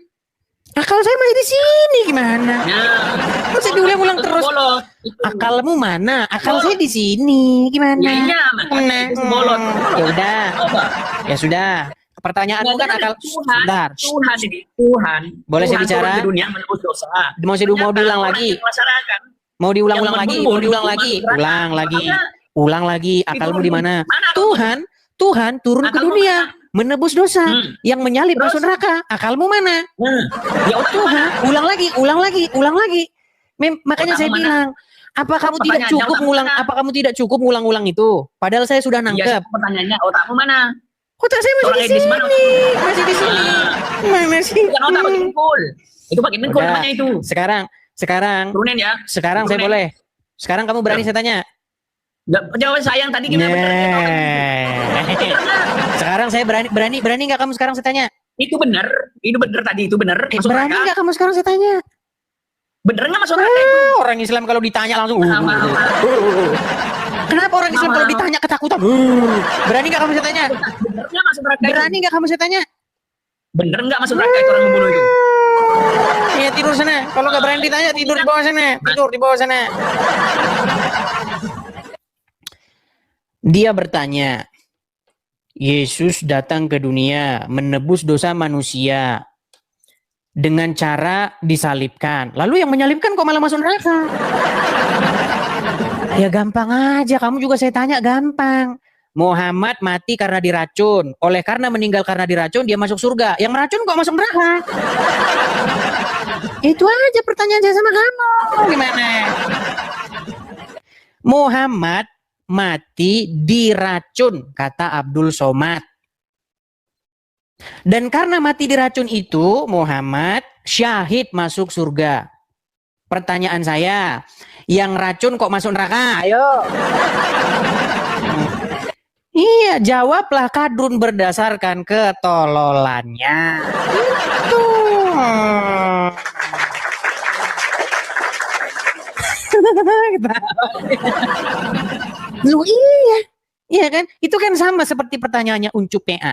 Akal saya masih di sini, gimana? Nah, Masih diulang-ulang terus. bolot. Itu. Akalmu mana? Akal saya di sini, gimana? Ya, iya, makanya itu bolot. Ya udah, Coba. ya sudah. Pertanyaanmu kan akal. Sebentar. Tuhan ini Tuhan. Boleh saya Tuhan bicara? turun ke dunia menebus dosa. Mau Ternyata diulang orang lagi? yang melaksanakan, Mau diulang-ulang yang lagi? membunuh, Mau diulang masuk lagi? neraka. Ulang lagi. Makanya Ulang lagi. Akalmu di mana? Mana akalmu? Tuhan turun ke Akalmu dunia menebus dosa. Hmm. Yang menyalip Terus? masuk neraka. Akalmu mana? Ya udah Tuhan, ulang lagi. Makanya Otakmu saya mana? bilang, apa kamu tidak Pertanyaannya, cukup otakmu ngulang? mana? Apa kamu tidak cukup ngulang-ulang itu? Padahal saya sudah Iya, nangkep. pertanyaannya otakmu mana? Otak saya masih Orang di Edis sini, mana? masih di sini. Mana sih? Bukan otak pakai dengkul. Itu pakai dengkul Udah. namanya itu. Sekarang Turunin ya. saya Turunin. boleh. Sekarang kamu berani saya tanya. Jawab saya yang tadi gimana bener? Sekarang saya berani nggak kamu sekarang saya tanya? Itu bener tadi itu bener. Masuk Berani neraka. nggak kamu sekarang saya tanya? Bener nggak masuk neraka itu? Orang Islam kalau ditanya langsung. Sama. Kenapa orang Islam kalau ditanya ketakutan? Berani nggak kamu saya tanya? Bener nggak masuk neraka itu? Berani nggak kamu saya tanya? Bener nggak masuk neraka itu orang membunuh itu? Ya tidur sana. Kalau nggak berani ditanya tidur di bawah sana. Tidur di bawah sana. Dia bertanya, Yesus datang ke dunia menebus dosa manusia dengan cara disalibkan. Lalu yang menyalibkan kok malah masuk neraka? Ya gampang aja. Kamu juga saya tanya gampang. Muhammad mati karena diracun. Oleh karena meninggal karena diracun, dia masuk surga. Yang meracun kok masuk neraka? Itu aja pertanyaan saya sama kamu. Gimana? Muhammad mati diracun, kata Abdul Somad. Dan karena mati diracun itu, Muhammad syahid masuk surga. Pertanyaan saya, yang racun kok masuk neraka? Ayo. Iya, jawablah Kadrun berdasarkan ketololannya. Itu. Lu iya kan? Itu kan sama seperti pertanyaannya Uncu PA.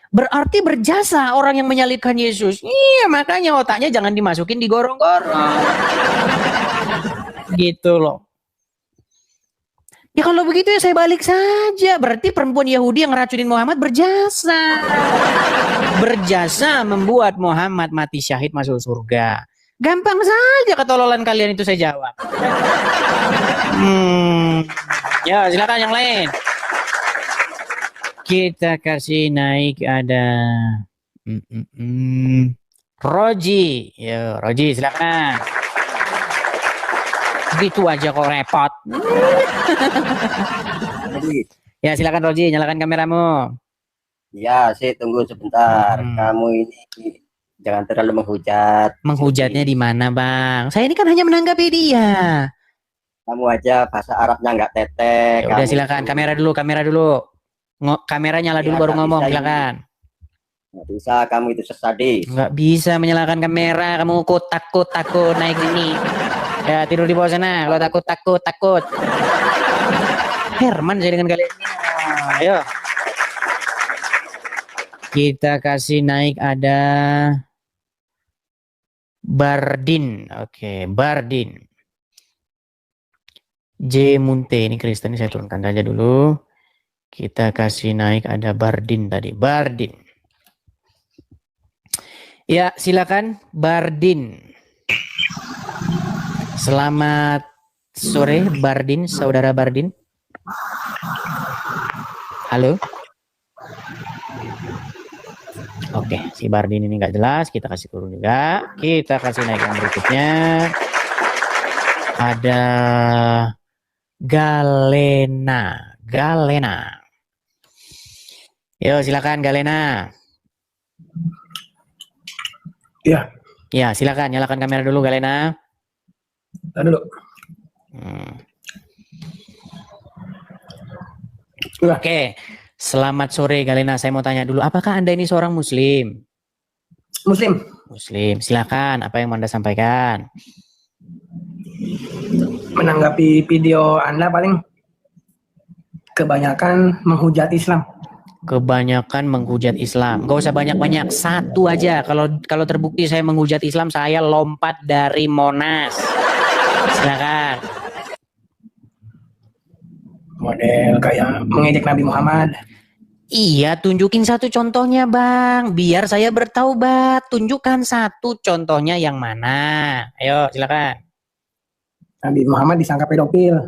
Berarti berjasa orang yang menyalibkan Yesus. Iya, makanya otaknya jangan dimasukin di gorong-gorong. Gitu loh. Ya kalau begitu ya saya balik saja. Berarti perempuan Yahudi yang ngeracunin Muhammad berjasa. Berjasa membuat Muhammad mati syahid masuk surga. Gampang saja ketololan kalian itu saya jawab. Ya silakan yang lain. Kita kasih naik ada Roji. Ya Roji silakan. Gitu aja kok repot. Ya, silakan Roji, nyalakan kameramu. Ya, saya tunggu sebentar. Hmm. Kamu ini jangan terlalu menghujat. Menghujatnya di mana, Bang? Saya ini kan hanya menanggapi dia. Kamu aja bahasa Arabnya nggak tetek. Ya udah Kamu silakan, itu kamera dulu. Kamera nyala dulu Ya, baru nggak ngomong, bisa ini. silakan. nggak bisa. Kamu itu sesadis. Nggak bisa menyalakan kamera, kamu takut naik sini. Ya, tidur di bawah sana. Kalau takut. Herman saya dengan kalian. Ayo. Kita kasih naik ada Bardin. Oke, Bardin. J Munte ini Kristen, saya turunkan saja dulu. Kita kasih naik ada Bardin tadi. Bardin. Ya, silakan Bardin. Selamat sore Bardin, saudara Bardin. Halo. Oke, si Bardin ini nggak jelas, kita kasih turun juga. Kita kasih naik yang berikutnya. Ada Galena. Yo, silakan Galena. Iya. Ya, silakan nyalakan kamera dulu Galena. Dulu. Oke, selamat sore Galena. Saya mau tanya dulu, apakah Anda ini seorang Muslim? Muslim. Muslim, silakan. Apa yang Anda sampaikan? Menanggapi video Anda paling kebanyakan menghujat Islam. Kebanyakan menghujat Islam. Gak usah banyak-banyak, satu aja. Kalau terbukti saya menghujat Islam, saya lompat dari Monas. Silakan. Model kayak mengejek Nabi Muhammad. Iya, tunjukin satu contohnya, Bang. Biar saya bertaubat. Tunjukkan satu contohnya yang mana. Ayo, silakan. Nabi Muhammad disangka pedofil.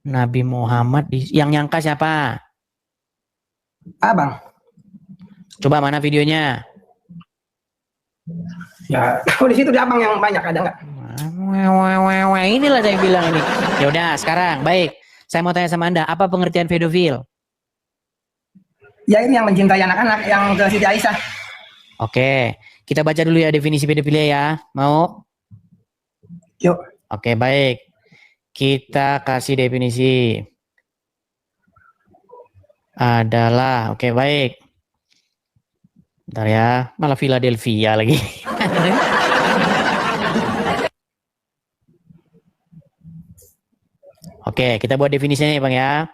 Nabi Muhammad yang nyangka siapa? Abang. Coba mana videonya? Ya, kalau di situ di abang yang banyak ada nggak? Inilah saya bilang ini. Ya udah, sekarang baik. Saya mau tanya sama Anda, apa pengertian pedofil? Ya ini yang mencintai anak-anak yang ke Siti Aisyah. Oke, kita baca dulu ya definisi pedofilia ya. Mau? Yuk. Oke, baik. Kita kasih definisi. Adalah, oke baik. Bentar ya, malah Philadelphia lagi. Oke, kita buat definisinya ya Bang ya.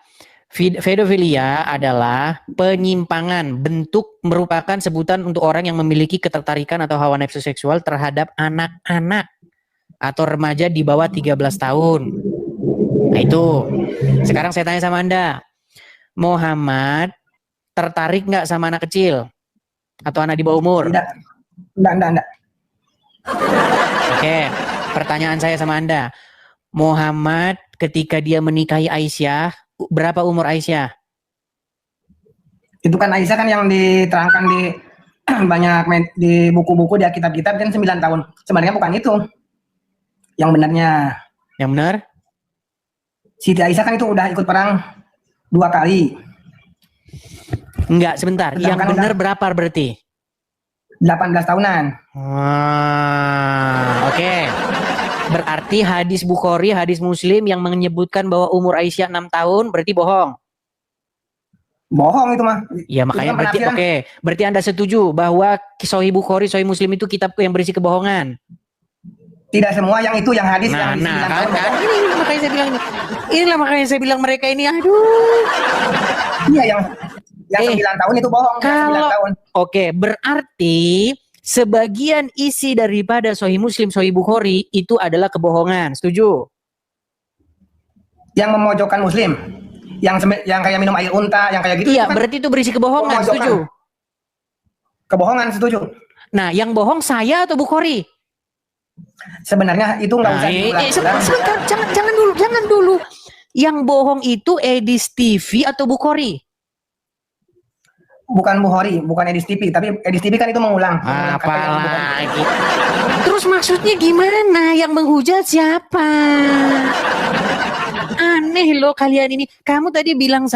Pedofilia adalah penyimpangan bentuk merupakan sebutan untuk orang yang memiliki ketertarikan atau hawa nafsu seksual terhadap anak-anak atau remaja di bawah 13 tahun. Nah itu. Sekarang saya tanya sama Anda. Muhammad tertarik nggak sama anak kecil? Atau anak di bawah umur? Enggak. Oke, pertanyaan saya sama Anda. Muhammad ketika dia menikahi Aisyah, berapa umur Aisyah? Itu kan Aisyah kan yang diterangkan di banyak di buku-buku di kitab-kitab kan 9 tahun. Sebenarnya bukan itu. Yang benarnya. Yang benar? Siti Aisyah kan itu udah ikut perang 2 kali. Enggak, sebentar. Yang benar berapa berarti? 18 tahunan. Oke. Berarti hadis Bukhari, hadis Muslim yang menyebutkan bahwa umur Aisyah 6 tahun berarti bohong. Bohong itu mah. Ya makanya berarti oke. Berarti Anda setuju bahwa Sahih Bukhari, Sahih Muslim itu kitab yang berisi kebohongan. Tidak semua yang itu yang hadis yang kan, ini makanya saya bilang ini. Inilah makanya saya bilang mereka ini aduh. Iya yang 9 tahun itu bohong. Kalau 9 tahun. Oke, berarti sebagian isi daripada Sahih Muslim, Sahih Bukhari itu adalah kebohongan. Setuju? Yang memojokkan Muslim, yang kayak minum air unta, yang kayak gitu. Iya, kan berarti itu berisi kebohongan. Setuju? Kebohongan, setuju. Nah, yang bohong saya atau Bukhari? Sebenarnya itu nggak usah diulang-ulang. Jangan dulu. Yang bohong itu Edis TV atau Bukhari? Bukan Bukhari, bukan Edis TV, tapi Edis TV kan itu mengulang. Apalagi. Terus maksudnya gimana? Yang menghujat siapa? Aneh loh kalian ini. Kamu tadi bilang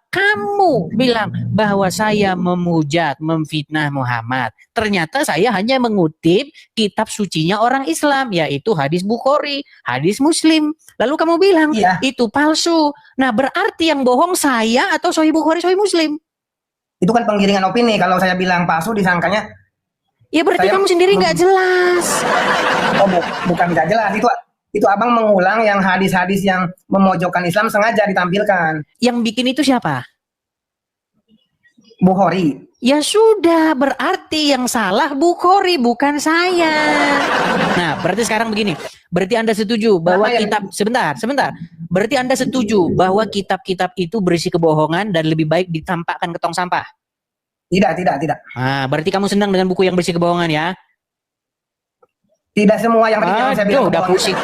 kamu bilang bahwa saya memujat, memfitnah Muhammad. Ternyata saya hanya mengutip kitab sucinya orang Islam, yaitu hadis Bukhari, hadis Muslim. Lalu kamu bilang Iya. itu palsu. Nah, berarti yang bohong saya atau Sahih Bukhari, Sahih Muslim? Itu kan penggiringan opini. Kalau saya bilang palsu disangkanya, Ya berarti kamu sendiri nggak jelas. oh bukan tidak jelas. Itu abang mengulang yang hadis-hadis yang memojokkan Islam sengaja ditampilkan. Yang bikin itu siapa? Bukhari. Ya sudah, berarti yang salah Bukhari, bukan saya. Nah, berarti sekarang begini. Berarti Anda setuju bahwa sebentar. Berarti Anda setuju bahwa kitab-kitab itu berisi kebohongan dan lebih baik ditampakkan ke tong sampah? Tidak. Nah, berarti kamu senang dengan buku yang berisi kebohongan ya? Tidak semua yang saya bilang. Udah pusing.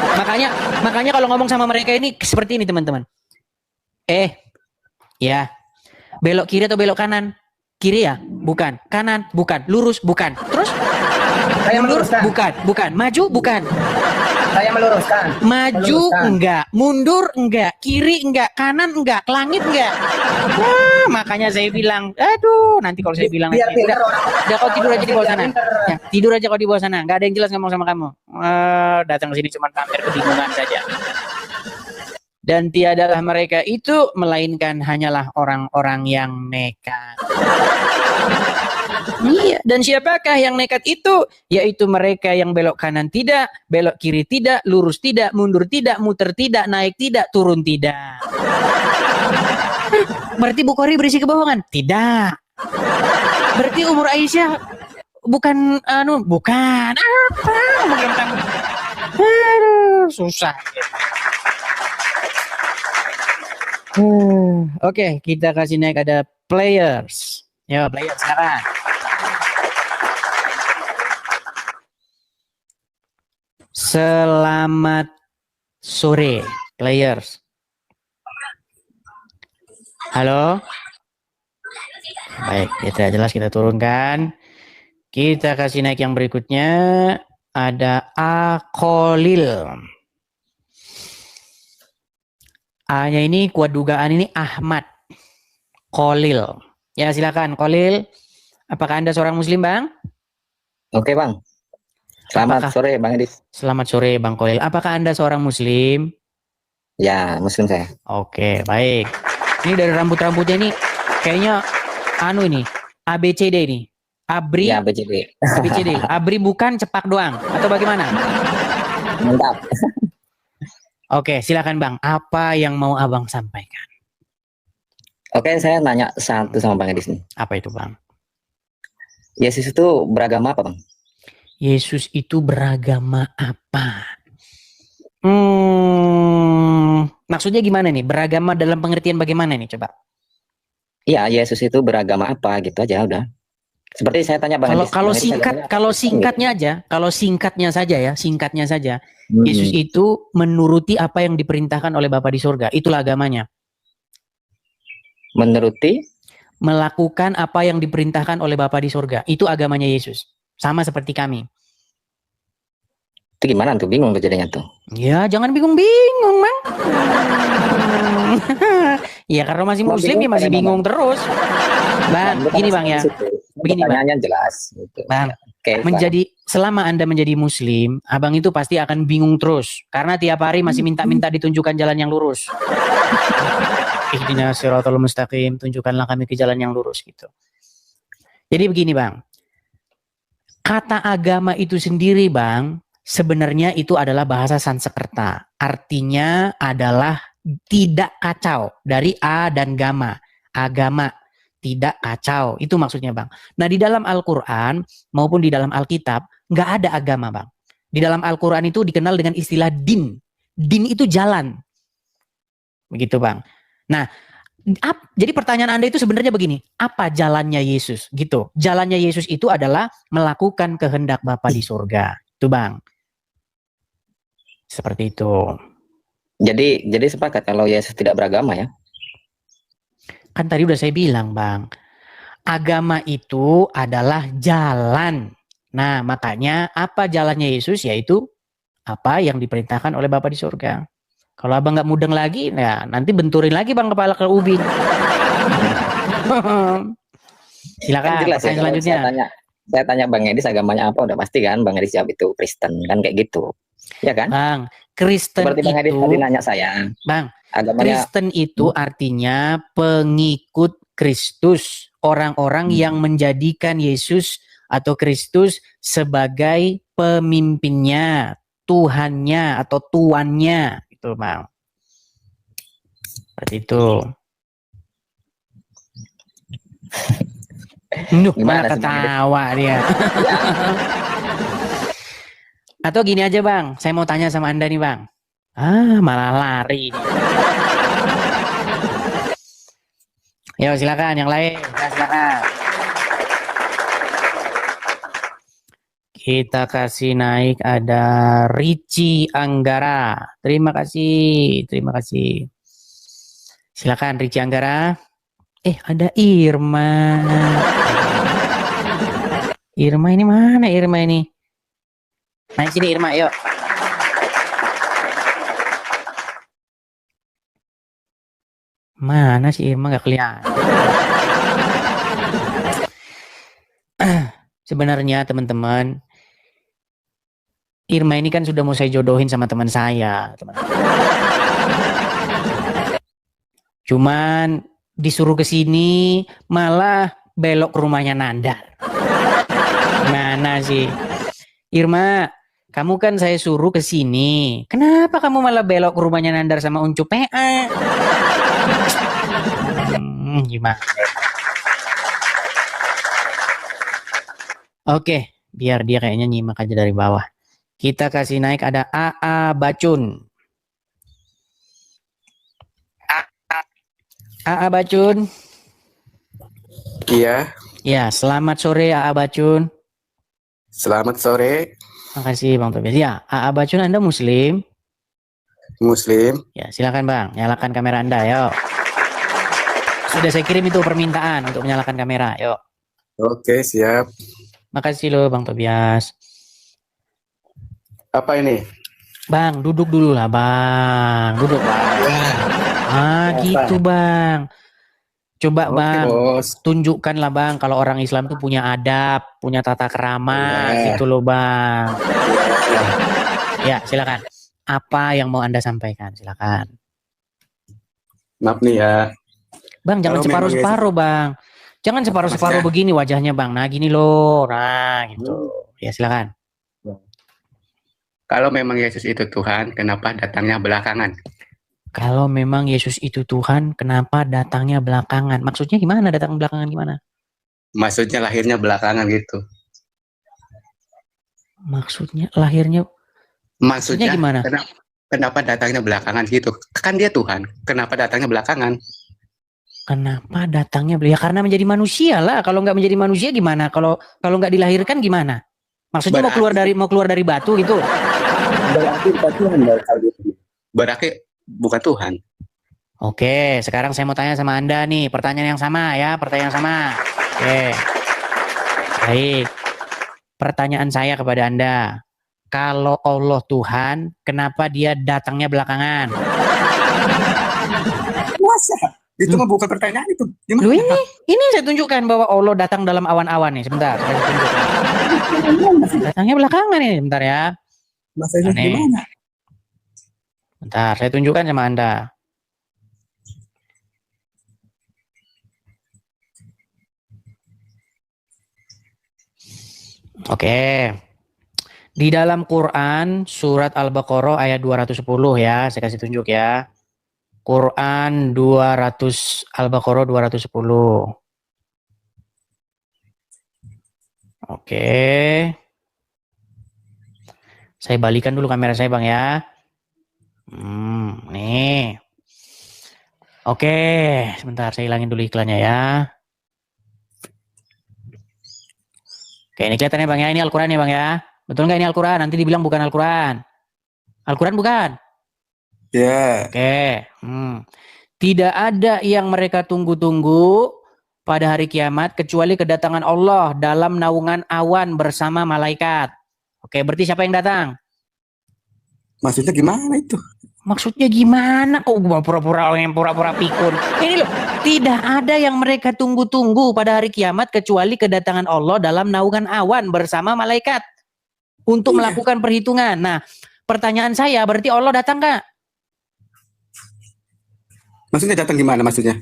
Makanya kalau ngomong sama mereka ini seperti ini, teman-teman. Ya. Belok kiri atau belok kanan? Kiri ya? Bukan. Kanan? Bukan. Lurus? Bukan. Terus? Saya mundur? meluruskan. Bukan. Maju? Bukan. Saya meluruskan. Maju enggak, mundur enggak, kiri enggak, kanan enggak, ke langit enggak. Wah, makanya saya bilang, aduh, nanti kalau saya bilang Biar pintar orang. udah kau tidur aja di bawah sana. Ya, tidur aja kau di bawah sana. Enggak ada yang jelas ngomong sama kamu. Datang ke sini cuma pamer kebingungan saja. Dan tiadalah mereka itu melainkan hanyalah orang-orang yang nekat. Iya, dan siapakah yang nekat itu? Yaitu mereka yang belok kanan tidak, belok kiri tidak, lurus tidak, mundur tidak, muter tidak, naik tidak, turun tidak. Berarti Bukhari berisi kebohongan? Tidak. Berarti umur Aisyah bukan bukan apa? Aduh, susah. Oke, kita kasih naik ada players. Ya, players sekarang. Selamat sore, players. Halo. Baik, ya tidak jelas, kita turunkan. Kita kasih naik yang berikutnya. Ada Akolil. A-nya ini kuat dugaan ini Ahmad Kolil. Ya, silakan Kolil. Apakah Anda seorang muslim, Bang? Oke, Bang. Selamat sore, Bang Edis. Selamat sore, Bang Kolil. Apakah Anda seorang muslim? Ya, muslim saya. Oke, baik. Ini dari rambut-rambutnya ini kayaknya ini ABCD ini. Abri. Ya, ABCD. ABCD. Abri bukan, cepak doang atau bagaimana? Mantap. Oke, silakan Bang. Apa yang mau Abang sampaikan? Oke, saya nanya satu sama Bang Edis nih. Apa itu, Bang? Yesus itu beragama apa, Bang? Yesus itu beragama apa? Maksudnya gimana nih? Beragama dalam pengertian bagaimana nih? Coba. Iya, Yesus itu beragama apa gitu aja udah. Seperti saya tanya Bang Edis. Kalau singkatnya saja, Yesus itu menuruti apa yang diperintahkan oleh Bapa di surga. Itulah agamanya. Menuruti? Melakukan apa yang diperintahkan oleh Bapa di surga. Itu agamanya Yesus. Sama seperti kami. Itu gimana tuh? Bingung tuh jadinya tuh. Ya, jangan bingung-bingung, Bang. Ya, karena masih muslim ya masih bingung terus. Bang, begini Bang ya. Begini Bang. Pertanyaannya jelas. Gitu. Bang, Oke, selama Anda menjadi muslim, Abang itu pasti akan bingung terus. Karena tiap hari masih minta-minta ditunjukkan jalan yang lurus. Ihdinas siratal mustaqim, tunjukkanlah kami ke jalan yang lurus gitu. Jadi begini Bang. Kata agama itu sendiri Bang, sebenarnya itu adalah bahasa Sanskerta. Artinya adalah tidak kacau, dari a dan gama. Agama tidak kacau, itu maksudnya Bang. Nah di dalam Al-Quran maupun di dalam Alkitab nggak ada agama Bang. Di dalam Al-Quran itu dikenal dengan istilah din. Din itu jalan, begitu Bang. Nah jadi pertanyaan Anda itu sebenarnya begini, apa jalannya Yesus gitu? Jalannya Yesus itu adalah melakukan kehendak Bapa di surga, itu Bang. Seperti itu. Jadi sepakat kalau Yesus tidak beragama ya? Kan tadi udah saya bilang Bang, agama itu adalah jalan. Nah makanya apa jalannya Yesus, yaitu apa yang diperintahkan oleh Bapa di surga. Kalau abang nggak mudeng lagi, ya nanti benturin lagi bang kepala ke ubin. Silakan. Kan jelas ya, Pertanyaan kalau selanjutnya. saya tanya Bang Edis agamanya apa, udah pasti kan Bang Edis jawab itu Kristen, kan kayak gitu. Ya kan? Bang, Kristen Seperti Bang Edis itu, tadi nanya saya, Bang, agamanya Kristen itu artinya pengikut Kristus, orang-orang yang menjadikan Yesus atau Kristus sebagai pemimpinnya, Tuhannya atau tuannya, itu Bang. Seperti itu. Nuh, malah Gimana sih, Bang ketawa dia. Atau gini aja Bang, saya mau tanya sama Anda nih Bang. Malah lari. Yo silakan yang lain, silakan. Kita kasih naik ada Ricci Anggara. Terima kasih, terima kasih. Silakan Ricci Anggara. Ada Irma. Irma ini mana Irma ini? Naik sini Irma, yuk. Mana sih Irma nggak kelihatan? Sebenarnya teman-teman, Irma ini kan sudah mau saya jodohin sama teman saya. Cuman disuruh ke sini malah belok ke rumahnya Nandar. Mana sih? Irma, kamu kan saya suruh ke sini. Kenapa kamu malah belok ke rumahnya Nandar sama Uncu PA? Gimana? Oke, biar dia kayaknya nyimak aja dari bawah. Kita kasih naik ada AA Bacun. AA Bacun. Iya, Ya, selamat sore AA Bacun. selamat sore, Makasih Bang Tobias. Ya, AA Bacun Anda Muslim? Muslim. Ya, silakan Bang, nyalakan kamera Anda, yuk. Sudah saya kirim itu permintaan untuk menyalakan kamera, yuk. Oke, siap. Makasih loh Bang Tobias. Apa ini? Bang, duduk dulu lah Bang. Duduk Bang. Gitu Bang. Coba Oke, Bang, Bos. tunjukkanlah Bang kalau orang Islam tuh punya adab, punya tata kerama, gitu loh Bang. Ya, silakan. Apa yang mau Anda sampaikan? Silakan. Maaf nih ya. Bang, jangan Kalau memang separuh-separuh Bang. Jangan separuh-separuh begini wajahnya Bang. Nah, gini loh. Nah, gitu. Ya, silakan. Kalau memang Yesus itu Tuhan, kenapa datangnya belakangan? Kalau memang Yesus itu Tuhan, kenapa datangnya belakangan? Maksudnya gimana datang belakangan gimana? Maksudnya lahirnya belakangan gitu. Maksudnya lahirnya Maksudnya gimana? Kenapa datangnya belakangan gitu? Kan dia Tuhan, kenapa datangnya belakangan? Kenapa datangnya ya karena menjadi manusia lah. Kalau nggak menjadi manusia gimana? Kalau nggak dilahirkan gimana? Maksudnya mau keluar dari batu gitu? Berarti bukan Tuhan. Oke, sekarang saya mau tanya sama Anda nih, pertanyaan yang sama ya, pertanyaan yang sama. Oke. Baik. Pertanyaan saya kepada Anda. Kalau Allah Tuhan, kenapa dia datangnya belakangan? Masa? Itu mah bukan pertanyaan itu. Gimana? Loh ini saya tunjukkan bahwa Allah datang dalam awan-awan nih. Sebentar, saya tunjukkan. Datangnya belakangan nih, sebentar ya. Maksudnya gimana? Bentar, saya tunjukkan sama Anda. Oke. Di dalam Quran surat Al-Baqarah ayat 210 ya, saya kasih tunjuk ya. Quran 200 Al-Baqarah 210. Oke. Saya balikan dulu kamera saya, Bang ya. Nih. Oke, sebentar saya hilangin dulu iklannya ya. Oke, ini kelihatannya Bang ya, ini Al-Quran ya Bang ya. Betul nggak ini Al-Quran? Nanti dibilang bukan Al-Quran. Al-Quran bukan? Ya. Oke. Tidak ada yang mereka tunggu-tunggu pada hari kiamat kecuali kedatangan Allah dalam naungan awan bersama malaikat. Oke, berarti siapa yang datang? Maksudnya gimana itu? Maksudnya gimana kok gua pura-pura orang yang pura-pura pikun? Ini loh, tidak ada yang mereka tunggu-tunggu pada hari kiamat kecuali kedatangan Allah dalam naungan awan bersama malaikat untuk melakukan perhitungan. Nah, pertanyaan saya, berarti Allah datang nggak? Maksudnya datang gimana maksudnya?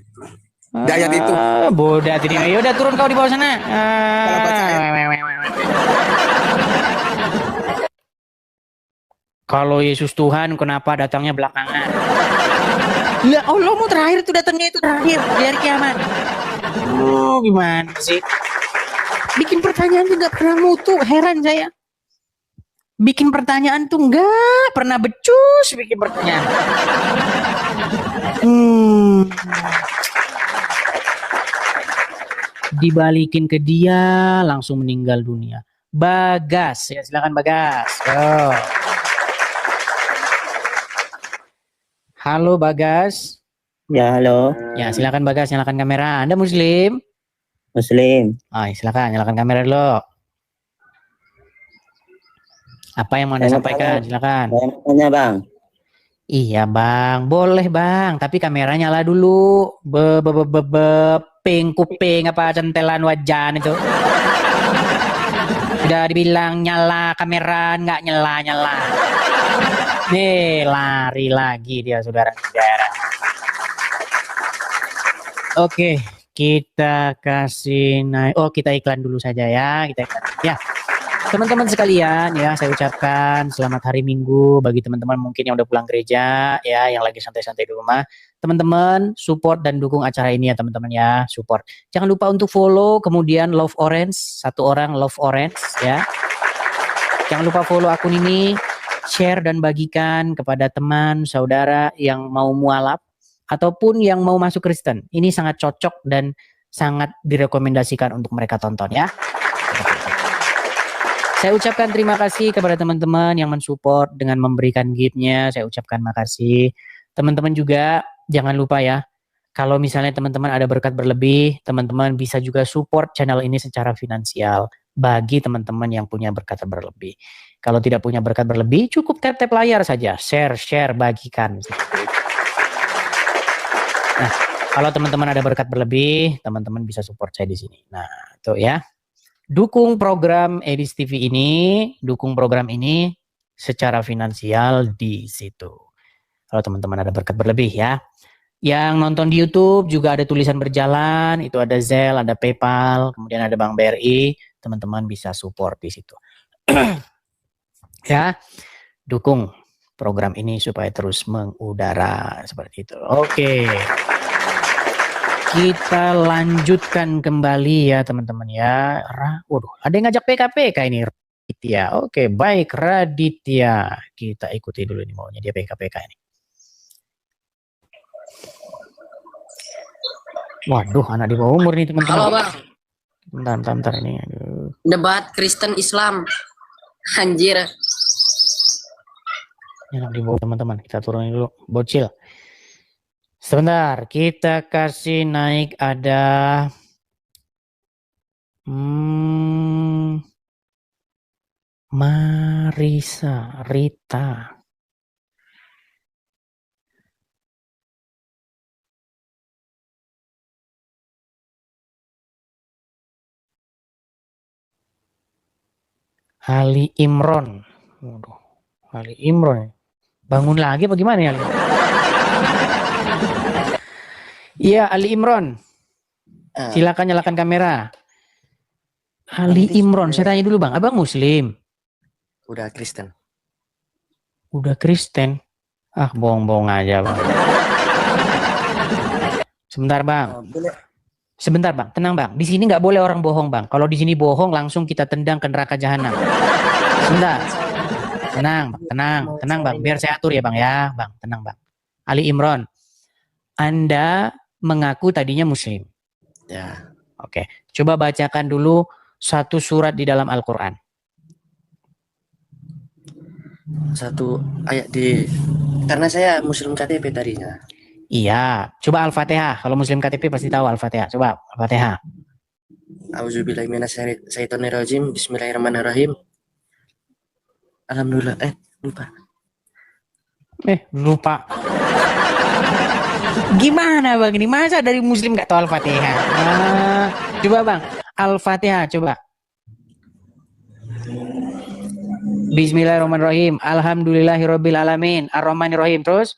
Di ayat itu. Bodoh tadi. Ya udah turun kau di bawah sana. Kalau Yesus Tuhan, kenapa datangnya belakangan? Ya Allah mau terakhir itu datangnya itu terakhir di hari kiamat. Oh gimana sih? Bikin pertanyaan tuh nggak pernah mutu, heran saya. Bikin pertanyaan tuh nggak pernah becus bikin pertanyaan. Dibalikin ke dia langsung meninggal dunia. Bagas, ya silakan Bagas. Oh. Halo Bagas. Ya, halo. Ya, silakan Bagas, nyalakan kamera. Anda Muslim? Muslim. Ah, silakan nyalakan kamera dulu. Apa yang mau Anda sampaikan? Silakan. Saya mau tanya, Bang. Iya, Bang. Boleh, Bang. Tapi kamera nyala dulu. Ping kuping apa centelan wajan itu. Sudah dibilang nyala kamera, nggak nyala. Nih, lari lagi dia, saudara-saudara. Oke, kita kasih naik. Oh, kita iklan dulu saja ya. Kita iklan. Ya, teman-teman sekalian ya, saya ucapkan selamat hari Minggu bagi teman-teman mungkin yang udah pulang gereja ya, yang lagi santai-santai di rumah. Teman-teman support dan dukung acara ini ya teman-teman ya, support. Jangan lupa untuk follow, kemudian Love Orange, satu orang Love Orange ya. Jangan lupa follow akun ini, share dan bagikan kepada teman, saudara yang mau mualaf ataupun yang mau masuk Kristen. Ini sangat cocok dan sangat direkomendasikan untuk mereka tonton ya. Saya ucapkan terima kasih kepada teman-teman yang mensupport dengan memberikan gift-nya. Saya ucapkan makasih. Teman-teman juga jangan lupa ya, kalau misalnya teman-teman ada berkat berlebih, teman-teman bisa juga support channel ini secara finansial bagi teman-teman yang punya berkat berlebih. Kalau tidak punya berkat berlebih, cukup tap-tap layar saja, share, bagikan. Nah, kalau teman-teman ada berkat berlebih, teman-teman bisa support saya di sini. Nah, itu ya. Dukung program Edis TV ini, dukung program ini secara finansial di situ. Kalau teman-teman ada berkat berlebih ya. Yang nonton di YouTube juga ada tulisan berjalan, itu ada Zelle, ada PayPal, kemudian ada Bank BRI, teman-teman bisa support di situ. Ya, dukung program ini supaya terus mengudara seperti itu. Oke. Kita lanjutkan kembali ya teman-teman ya. Waduh, ada yang ngajak PKPK ini. Raditya. Oke, baik Raditya. Kita ikuti dulu nih maunya dia PKPK ini. Waduh, anak di bawah umur nih teman-teman. Halo Bang. Bentar ini. Aduh. Debat Kristen Islam. Anjir. Anak di bawah teman-teman. Kita turunin dulu. Bocil. Sebentar, kita kasih naik ada Marisa, Rita. Ali Imron. Waduh, Ali Imron. Bangun lagi apa gimana ya? Iya, Ali Imron. Silakan nyalakan kamera. Ali Imron, saya tanya dulu Bang, Abang Muslim? Udah Kristen. Udah Kristen? Ah, bohong-bohong aja Bang. Sebentar Bang. Sebentar Bang, tenang Bang. Di sini nggak boleh orang bohong Bang. Kalau di sini bohong langsung kita tendang ke neraka jahanam. Sebentar. Tenang Bang. Biar saya atur ya Bang ya, Bang. Tenang Bang. Ali Imron, Anda mengaku tadinya Muslim. Ya. Oke. Coba bacakan dulu satu surat di dalam Al-Quran. Satu ayat di, karena saya Muslim KTP tadinya. Iya. Coba Al-Fatihah. Kalau Muslim KTP pasti tahu Al-Fatihah. Coba Al-Fatihah. Auzubillahi minasyaitonirrajim. Bismillahirrahmanirrahim. Alhamdulillah. Lupa. Lupa. Gimana bang ini? Masa dari muslim nggak tahu Al-Fatihah? Coba bang, Al-Fatihah coba. Bismillahirrahmanirrahim. Alhamdulillahirabbil alamin. Ar-Rahmanirrahim. Terus?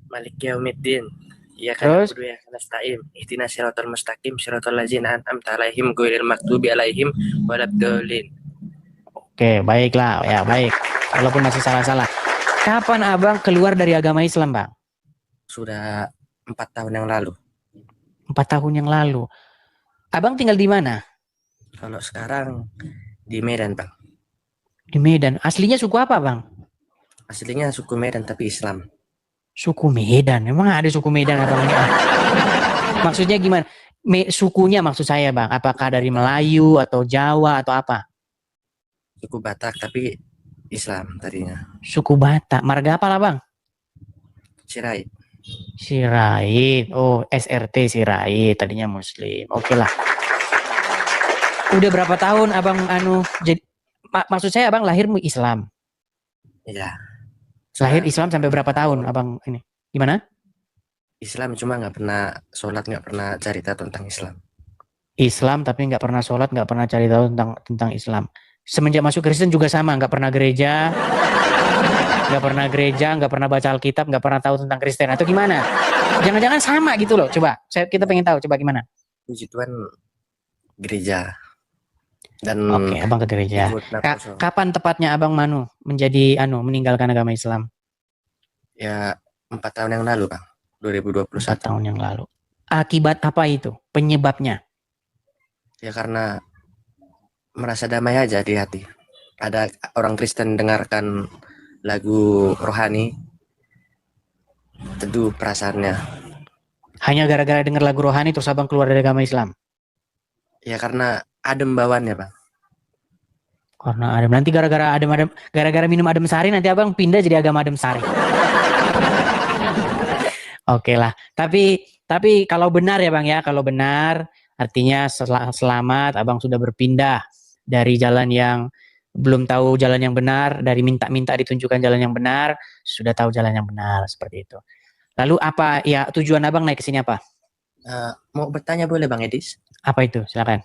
Maliki yaumiddin. Iya Terus? kan ya nasta'in. Ihdinas siratal mustaqim siratal ladzina an'amta 'alaihim ghairil maghdubi 'alaihim waladdallin. Oke, baiklah. Ya, baik. Walaupun masih salah-salah. Kapan abang keluar dari agama Islam, bang? Sudah 4 tahun yang lalu. 4 tahun yang lalu. Abang tinggal di mana? Kalau sekarang di Medan, Bang. Di Medan. Aslinya suku apa, bang? Aslinya suku Medan tapi Islam. Suku Medan. Emang ada suku Medan abang ini? Maksudnya gimana? Sukunya maksud saya, bang. Apakah dari Melayu atau Jawa atau apa? Suku Batak tapi Islam tadinya. Suku Batak. Marga apa lah, bang? Sirait. Sirait. Oh, SRT Sirait. Tadinya Muslim. Oke lah. Udah berapa tahun abang jadi maksud saya abang lahir Islam? Iya. Lahir Islam sampai berapa tahun abang ini? Gimana? Islam cuma nggak pernah sholat, nggak pernah cari tahu tentang Islam. Islam tapi nggak pernah sholat, nggak pernah cari tahu tentang Islam. Semenjak masuk Kristen juga sama, nggak pernah gereja, nggak pernah baca Alkitab, nggak pernah tahu tentang Kristen atau gimana? Jangan-jangan sama gitu loh. Coba, kita pengen tahu. Coba gimana? Puji Tuhan, gereja. Dan oke, abang ke gereja. Kapan tepatnya abang meninggalkan agama Islam? Ya 4 tahun yang lalu, Bang. 2021. 4 tahun yang lalu. Akibat apa itu? Penyebabnya? Ya karena merasa damai aja di hati. Ada orang Kristen dengarkan lagu rohani, teduh perasaannya. Hanya gara-gara dengar lagu rohani terus abang keluar dari agama Islam? Ya karena adem bawaannya, Bang. Karena adem. Nanti gara-gara minum adem sari nanti abang pindah jadi agama adem sari. Oke lah. Tapi kalau benar ya bang ya, kalau benar artinya selamat abang sudah berpindah dari jalan yang belum tahu jalan yang benar, dari minta-minta ditunjukkan jalan yang benar, sudah tahu jalan yang benar, seperti itu. Lalu apa ya tujuan abang naik ke sini apa? Mau bertanya boleh Bang Edis? Apa itu? Silakan.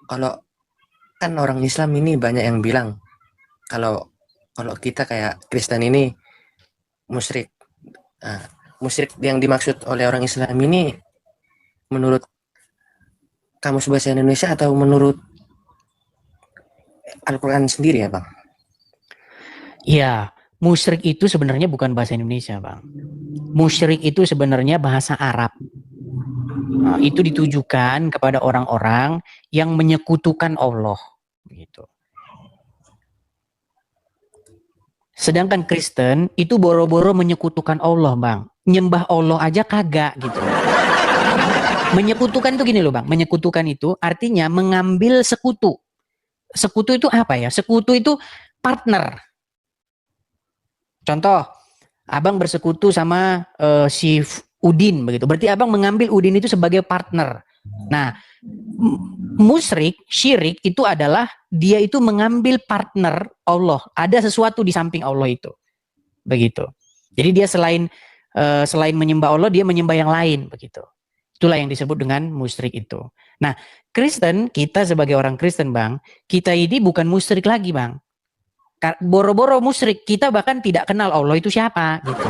Kalau kan orang Islam ini banyak yang bilang kalau kita kayak Kristen ini musyrik. Musyrik yang dimaksud oleh orang Islam ini menurut Kamus Bahasa Indonesia atau menurut Al-Quran sendiri ya Bang? Iya, musyrik itu sebenarnya bukan bahasa Indonesia Bang. Musyrik itu sebenarnya bahasa Arab. Nah, itu ditujukan kepada orang-orang yang menyekutukan Allah, gitu. Sedangkan Kristen itu boro-boro menyekutukan Allah, Bang. Nyembah Allah aja kagak, gitu. Menyekutukan itu gini loh, Bang. Menyekutukan itu artinya mengambil sekutu. Sekutu itu apa ya? Sekutu itu partner. Contoh, abang bersekutu sama si Udin begitu. Berarti abang mengambil Udin itu sebagai partner. Nah, musyrik, syirik itu adalah dia itu mengambil partner Allah. Ada sesuatu di samping Allah itu. Begitu. Jadi dia selain menyembah Allah, dia menyembah yang lain begitu. Itulah yang disebut dengan musyrik itu. Nah, Kristen, kita sebagai orang Kristen, Bang, kita ini bukan musyrik lagi, Bang. Boro-boro musyrik, kita bahkan tidak kenal Allah itu siapa gitu.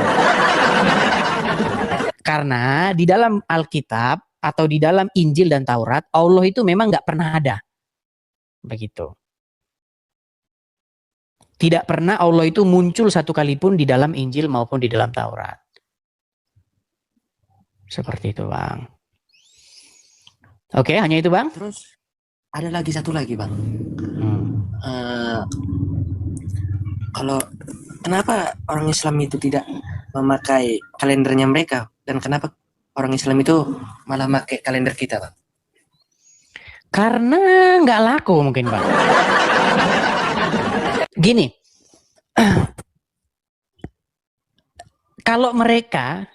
Karena di dalam Alkitab atau di dalam Injil dan Taurat, Allah itu memang nggak pernah ada. Begitu. Tidak pernah Allah itu muncul satu kali pun di dalam Injil maupun di dalam Taurat. Seperti itu, Bang. Oke, hanya itu, Bang. Terus ada lagi satu lagi, Bang. Kalau kenapa orang Islam itu tidak memakai kalendernya mereka dan kenapa orang Islam itu malah pakai kalender kita, Bang? Karena nggak laku mungkin, Bang. Gini, kalau mereka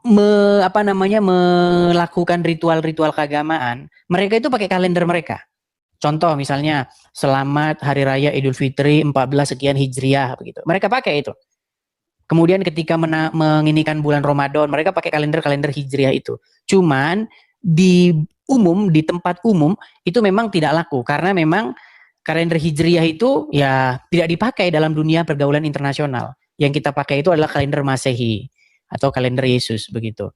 melakukan ritual-ritual keagamaan, mereka itu pakai kalender mereka. Contoh misalnya selamat Hari Raya Idul Fitri 14 sekian Hijriah begitu. Mereka pakai itu. Kemudian ketika menginikan bulan Ramadan, mereka pakai kalender-kalender Hijriah itu. Cuman di tempat umum itu memang tidak laku karena memang kalender Hijriah itu ya tidak dipakai dalam dunia pergaulan internasional. Yang kita pakai itu adalah kalender Masehi atau kalender Yesus begitu.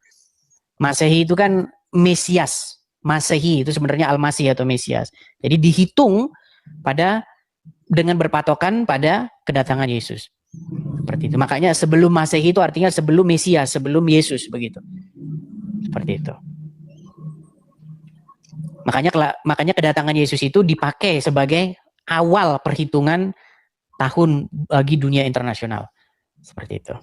Masehi itu kan Mesias. Masehi itu sebenarnya Al-Masih atau Mesias. Jadi dihitung dengan berpatokan pada kedatangan Yesus. Seperti itu. Makanya sebelum Masehi itu artinya sebelum Mesias, sebelum Yesus begitu. Seperti itu. Makanya kedatangan Yesus itu dipakai sebagai awal perhitungan tahun bagi dunia internasional. Seperti itu.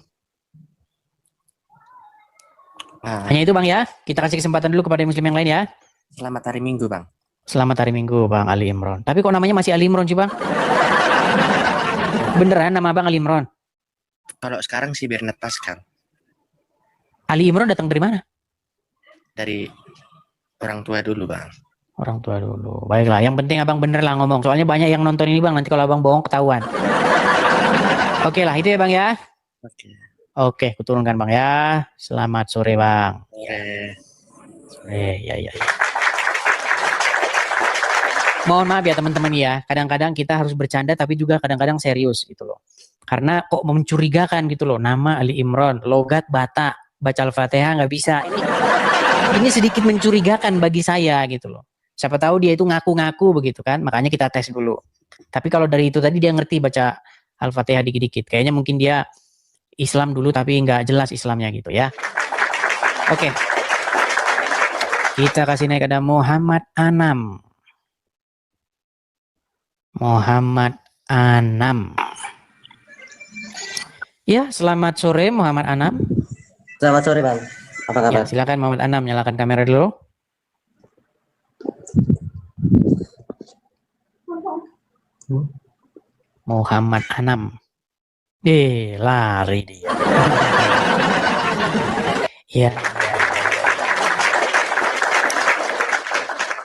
Hanya itu Bang ya. Kita kasih kesempatan dulu kepada muslim yang lain ya. Selamat hari Minggu, Bang. Selamat hari Minggu Bang Ali Imron. Tapi kok namanya masih Ali Imron sih Bang? Beneran nama Bang Ali Imron? Kalau sekarang sih biar netas, Kang. Ali Imron datang dari mana? Dari orang tua dulu, Bang. Orang tua dulu. Baiklah, yang penting Abang bener lah ngomong. Soalnya banyak yang nonton ini Bang. Nanti kalau Abang bohong ketahuan. Oke lah, itu ya Bang ya. Oke, kuturunkan Bang ya. Selamat sore Bang. Sore, ya. Mohon maaf ya teman-teman ya. Kadang-kadang kita harus bercanda tapi juga kadang-kadang serius gitu loh. Karena kok mencurigakan gitu loh. Nama Ali Imron, logat Batak, baca Al-Fatihah nggak bisa. Ini sedikit mencurigakan bagi saya gitu loh. Siapa tahu dia itu ngaku-ngaku begitu kan. Makanya kita tes dulu. Tapi kalau dari itu tadi dia ngerti baca Al-Fatihah dikit-dikit. Kayaknya mungkin dia Islam dulu tapi nggak jelas Islamnya gitu ya. Oke. Kita kasih naik ada Muhammad Anam. Muhammad Anam. Ya, selamat sore Muhammad Anam. Selamat sore Bang. Apa kabar? Ya, silakan Muhammad Anam, nyalakan kamera dulu. Muhammad Anam. Lari dia. Ya.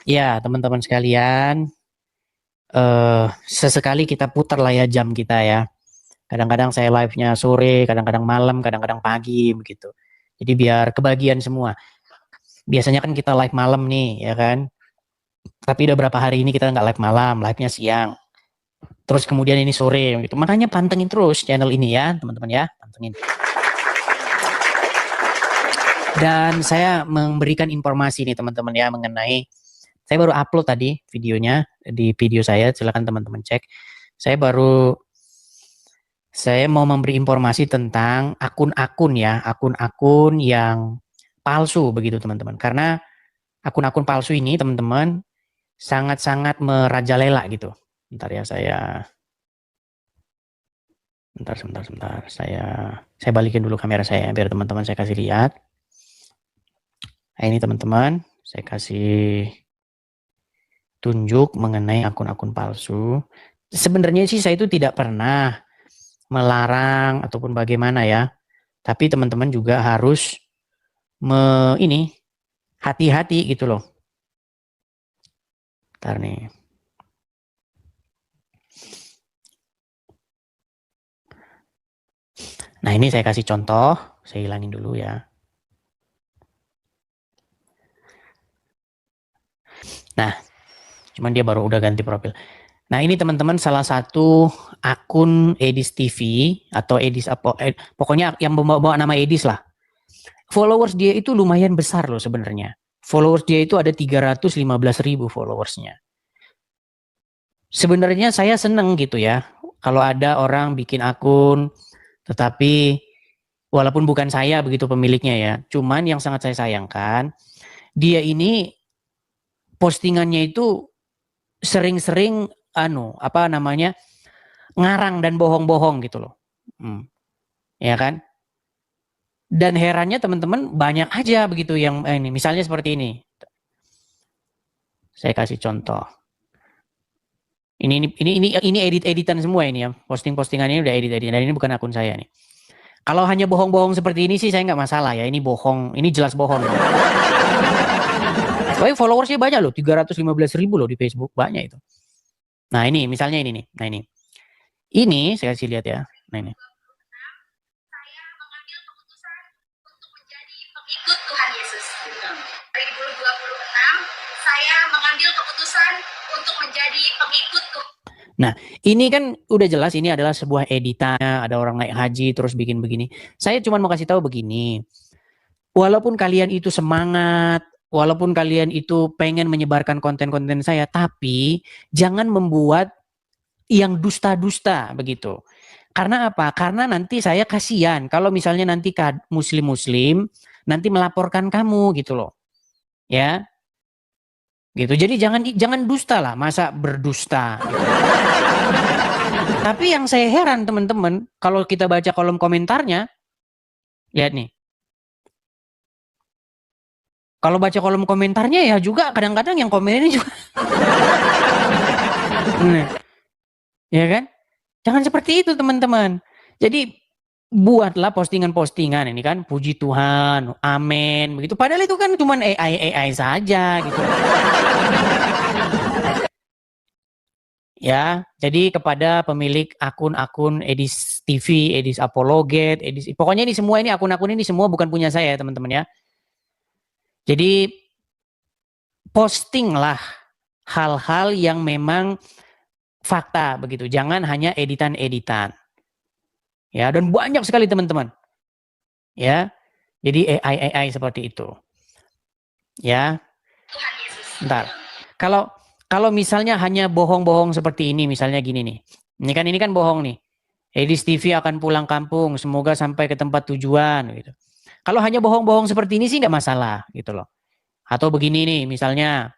Ya, teman-teman sekalian, sesekali kita putar lah ya jam kita ya. Kadang-kadang saya live-nya sore, kadang-kadang malam, kadang-kadang pagi begitu. Jadi biar kebagian semua. Biasanya kan kita live malam nih, ya kan. Tapi udah berapa hari ini kita nggak live malam, live-nya siang. Terus kemudian ini sore gitu. Makanya pantengin terus channel ini ya, teman-teman ya, pantengin. Dan saya memberikan informasi nih teman-teman ya mengenai, saya baru upload tadi videonya di video saya, silakan teman-teman cek. Saya mau memberi informasi tentang akun-akun ya, akun-akun yang palsu begitu teman-teman. Karena akun-akun palsu ini teman-teman sangat-sangat merajalela gitu. Bentar ya sebentar. Saya balikin dulu kamera saya biar teman-teman saya kasih lihat. Nah, ini teman-teman, saya kasih tunjuk mengenai akun-akun palsu. Sebenarnya sih saya itu tidak pernah melarang ataupun bagaimana ya. Tapi teman-teman juga harus hati-hati gitu loh. Bentar nih. Nah, ini saya kasih contoh, saya hilangin dulu ya. Nah, cuman dia baru udah ganti profil. Nah, ini teman-teman salah satu akun Edis TV atau Edis pokoknya yang bawa nama Edis lah. Followers dia itu lumayan besar loh sebenarnya. Followers dia itu ada 315.000 followersnya. Sebenarnya saya seneng gitu ya. Kalau ada orang bikin akun, tetapi walaupun bukan saya begitu pemiliknya ya. Cuman yang sangat saya sayangkan, dia ini postingannya itu sering-sering ngarang dan bohong-bohong gitu loh. Ya kan? Dan herannya teman-teman banyak aja begitu yang ini. Misalnya seperti ini. Saya kasih contoh. Ini edit-editan semua ini ya. Posting-postingan ini udah edit-editan dan ini bukan akun saya nih. Kalau hanya bohong-bohong seperti ini sih saya nggak masalah ya. Ini bohong, ini jelas bohong. Tapi followersnya banyak loh, 315.000 loh di Facebook, banyak itu. Nah ini misalnya ini nih, nah ini saya kasih lihat ya, nah ini. Ikut Tuhan Yesus. 2026 saya mengambil keputusan untuk menjadi pengikut Tuhan. Nah, ini kan udah jelas ini adalah sebuah editan, ada orang naik haji terus bikin begini. Saya cuma mau kasih tahu begini. Walaupun kalian itu semangat, walaupun kalian itu pengen menyebarkan konten-konten saya, tapi jangan membuat yang dusta-dusta begitu. Karena apa? Karena nanti saya kasihan kalau misalnya nanti muslim-muslim nanti melaporkan kamu gitu loh. Ya. Gitu. Jadi jangan dusta lah, masa berdusta gitu. Tapi yang saya heran teman-teman, kalau kita baca kolom komentarnya, lihat nih. Kalau baca kolom komentarnya ya juga kadang-kadang yang komen ini juga. Nah, ya kan? Jangan seperti itu teman-teman. Jadi buatlah postingan-postingan ini kan, puji Tuhan, amin, begitu. Padahal itu kan cuma AI saja gitu. Ya, jadi kepada pemilik akun-akun Edis TV, Edis Apologet, pokoknya ini semua ini akun-akun ini semua bukan punya saya teman-teman ya. Jadi postinglah hal-hal yang memang fakta begitu, jangan hanya editan-editan. Ya, dan banyak sekali teman-teman. Ya. Jadi AI seperti itu. Ya. Bentar. Kalau misalnya hanya bohong-bohong seperti ini, misalnya gini nih. Ini kan bohong nih. Edis TV akan pulang kampung, semoga sampai ke tempat tujuan gitu. Kalau hanya bohong-bohong seperti ini sih nggak masalah gitu loh. Atau begini nih, misalnya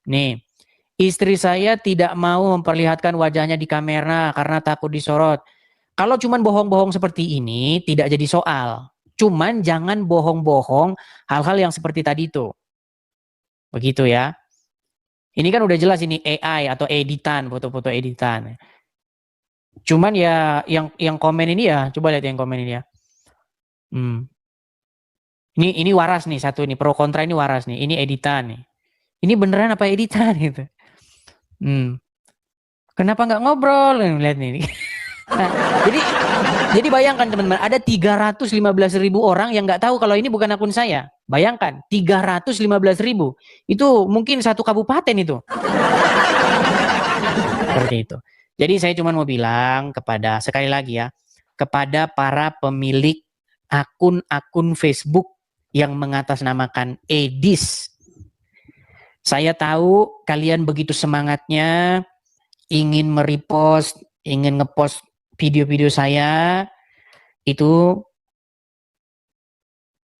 nih, istri saya tidak mau memperlihatkan wajahnya di kamera karena takut disorot. Kalau cuman bohong-bohong seperti ini tidak jadi soal. Cuman jangan bohong-bohong hal-hal yang seperti tadi itu. Begitu ya. Ini kan udah jelas ini AI atau editan, foto-foto editan. Cuman ya yang komen ini ya, coba lihat yang komen ini ya. Ini waras nih satu ini, pro kontra ini waras nih. Ini editan nih. Ini beneran apa editan gitu. Kenapa nggak ngobrol? Lihat nih. Nah, jadi bayangkan teman-teman, ada 315.000 orang yang nggak tahu kalau ini bukan akun saya. Bayangkan, 315.000. Itu mungkin satu kabupaten itu. Seperti itu. Jadi saya cuma mau bilang kepada, sekali lagi ya, kepada para pemilik akun-akun Facebook yang mengatasnamakan Edis. Saya tahu kalian begitu semangatnya ingin merepost, ingin ngepost video-video saya, itu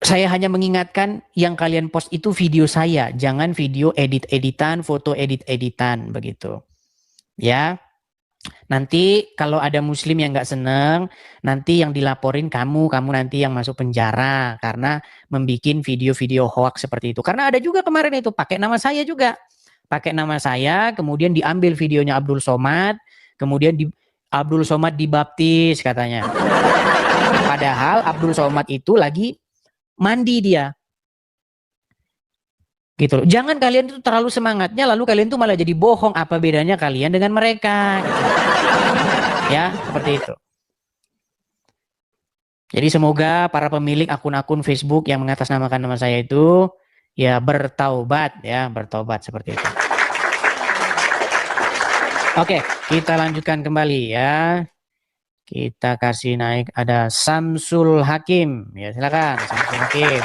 saya hanya mengingatkan yang kalian post itu video saya, jangan video edit-editan, foto edit-editan begitu. Ya. Nanti kalau ada muslim yang nggak seneng, nanti yang dilaporin kamu nanti yang masuk penjara karena membuat video-video hoax seperti itu. Karena ada juga kemarin itu pakai nama saya juga. Pakai nama saya, kemudian diambil videonya Abdul Somad, kemudian Abdul Somad dibaptis katanya. Padahal Abdul Somad itu lagi mandi dia. Gitu loh. Jangan kalian itu terlalu semangatnya lalu kalian tuh malah jadi bohong. Apa bedanya kalian dengan mereka? Gitu. Ya, seperti itu. Jadi semoga para pemilik akun-akun Facebook yang mengatasnamakan nama saya itu ya bertaubat seperti itu. Oke, kita lanjutkan kembali ya. Kita kasih naik, ada Samsul Hakim. Ya, silakan Samsul Hakim.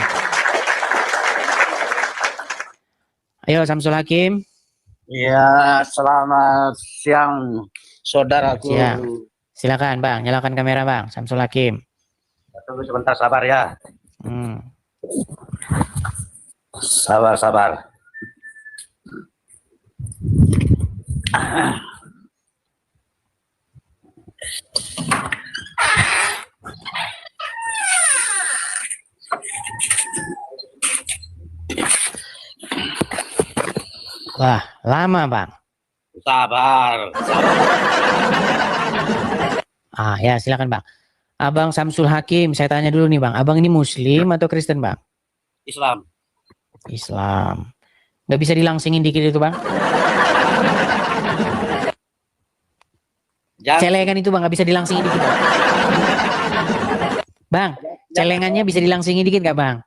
Ayo Samsul Hakim. Ya, selamat siang saudaraku. Siang. Silakan Bang, nyalakan kamera Bang, Samsul Hakim. Tunggu sebentar, sabar ya. Sabar. Wah, lama Bang. Sabar. Ya silakan Bang. Abang Samsul Hakim, saya tanya dulu nih Bang. Abang ini Muslim atau Kristen Bang? Islam. Islam. Nggak bisa dilangsingin dikit itu bang? Celengan itu bang, nggak bisa dilangsingin dikit bang? Bang, celengannya bisa dilangsingin dikit nggak bang?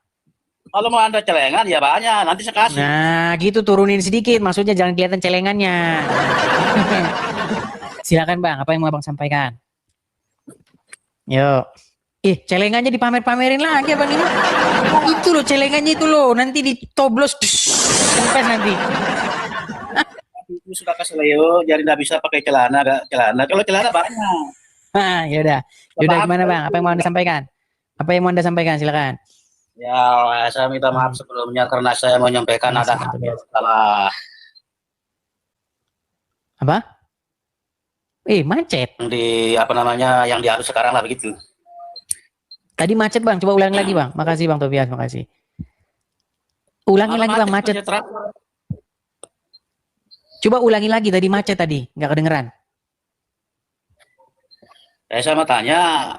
Kalau mau Anda celengan ya banyak, nanti saya kasih. Nah, gitu turunin sedikit, maksudnya jangan kelihatan celengannya. Silakan bang, apa yang mau abang sampaikan? Yuk. Celengannya dipamer-pamerin lagi abang ini. Itu loh celengannya itu loh, nanti ditoblos, kempes nanti. Itu sudah kasih Leo, jadi nggak bisa pakai celana, Kalau celana banyak. Nah, yaudah. Yaudah gimana bang? Apa yang mau anda sampaikan? Apa yang mau anda sampaikan? Silakan. Ya, saya minta maaf sebelumnya karena saya mau menyampaikan ada salah. Apa? Macet. Yang diarus sekarang lah begitu. Tadi macet bang, coba ulangi lagi bang. Makasih bang Tobias, makasih. Ulangi lagi bang, macet. Coba ulangi lagi, tadi macet tadi, nggak kedengeran. Saya mau tanya,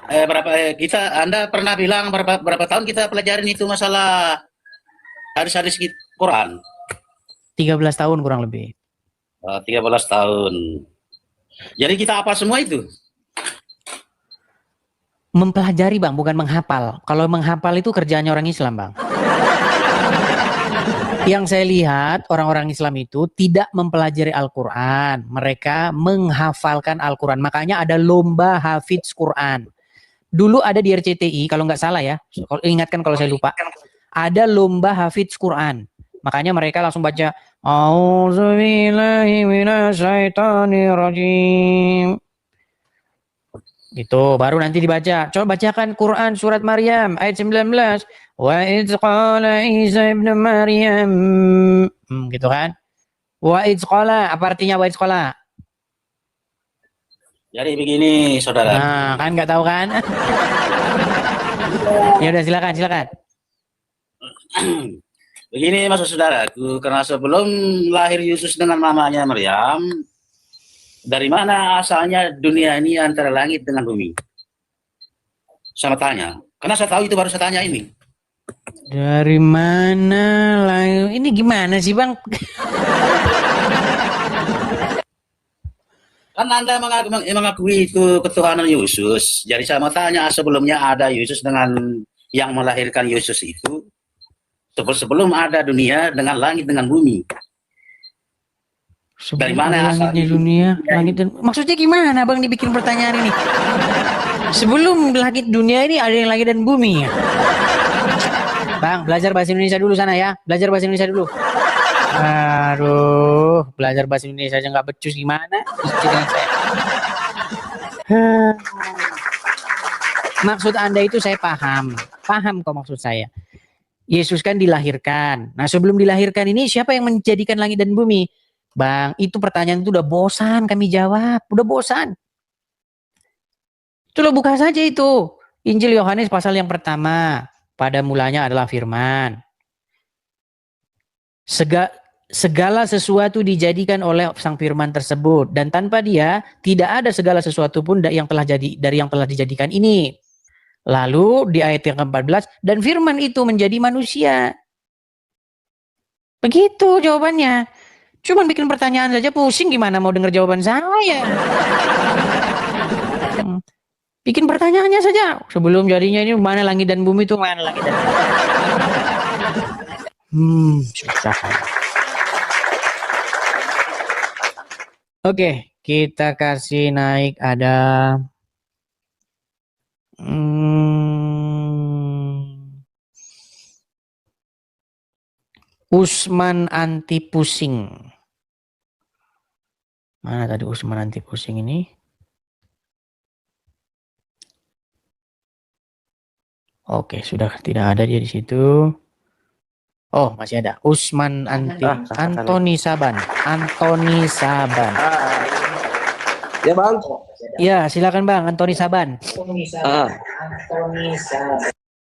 Anda pernah bilang berapa tahun kita pelajarin itu masalah hadis-hadis Quran? 13 tahun kurang lebih. 13 tahun. Jadi kita apa semua itu? Mempelajari bang, bukan menghafal. Kalau menghafal itu kerjaannya orang Islam bang. Yang saya lihat orang-orang Islam itu tidak mempelajari Al-Quran. Mereka menghafalkan Al-Quran. Makanya ada lomba hafidz Quran. Dulu ada di RCTI, kalau nggak salah ya. Ingatkan kalau saya lupa. Ada lomba hafidz Quran. Makanya mereka langsung baca. A'udzubillahi minasyaitonirrajim. Gitu, baru nanti dibaca. Coba bacakan Quran surat Maryam ayat 19. Wa idz qala Isa ibn Maryam. Gitu kan? Wa idz qala, apa artinya wa idz qala? Jadi begini, saudara. Nah, kan nggak tahu kan? Ya udah silakan. Begini maksud saudaraku, karena sebelum lahir Yesus dengan mamanya Maryam, dari mana asalnya dunia ini antara langit dengan bumi? Saya tanya. Karena saya tahu itu baru saya tanya ini. Dari mana langit? Ini gimana sih bang? Kan Anda mengakui itu ketuhanan Yesus. Jadi saya mau tanya, sebelumnya ada Yesus dengan yang melahirkan Yesus itu. Sebelum ada dunia dengan langit dengan bumi. Dari mana langitnya dunia, langit dan maksudnya gimana bang dibikin pertanyaan ini? Sebelum langit dunia ini ada yang langit dan bumi ya? Bang, belajar bahasa Indonesia dulu sana ya. Belajar bahasa Indonesia dulu. Aduh, belajar bahasa Indonesia aja nggak becus gimana? Maksud Anda itu saya paham kok maksud saya. Yesus kan dilahirkan. Nah sebelum dilahirkan ini siapa yang menjadikan langit dan bumi? Bang, itu pertanyaan itu udah bosan kami jawab. Udah bosan. Itu lo buka saja itu. Injil Yohanes pasal yang pertama. Pada mulanya adalah firman. Segala sesuatu dijadikan oleh sang firman tersebut. Dan tanpa dia, tidak ada segala sesuatu pun dari yang telah dijadikan ini. Lalu di ayat yang ke-14, dan firman itu menjadi manusia. Begitu jawabannya. Cuman bikin pertanyaan saja pusing, gimana mau dengar jawaban saya? Bikin pertanyaannya saja. Sebelum jadinya ini mana langit dan bumi itu mana langit dan bumi. Susah. Oke, kita kasih naik ada Usman anti pusing. Mana tadi Usman anti pusing ini? Oke, sudah tidak ada dia di situ. Oh, masih ada. Usman anti Antoni Saban. Antoni Saban. Ya, Bang. Ya, silakan Bang, Antoni Saban. Antoni Saban.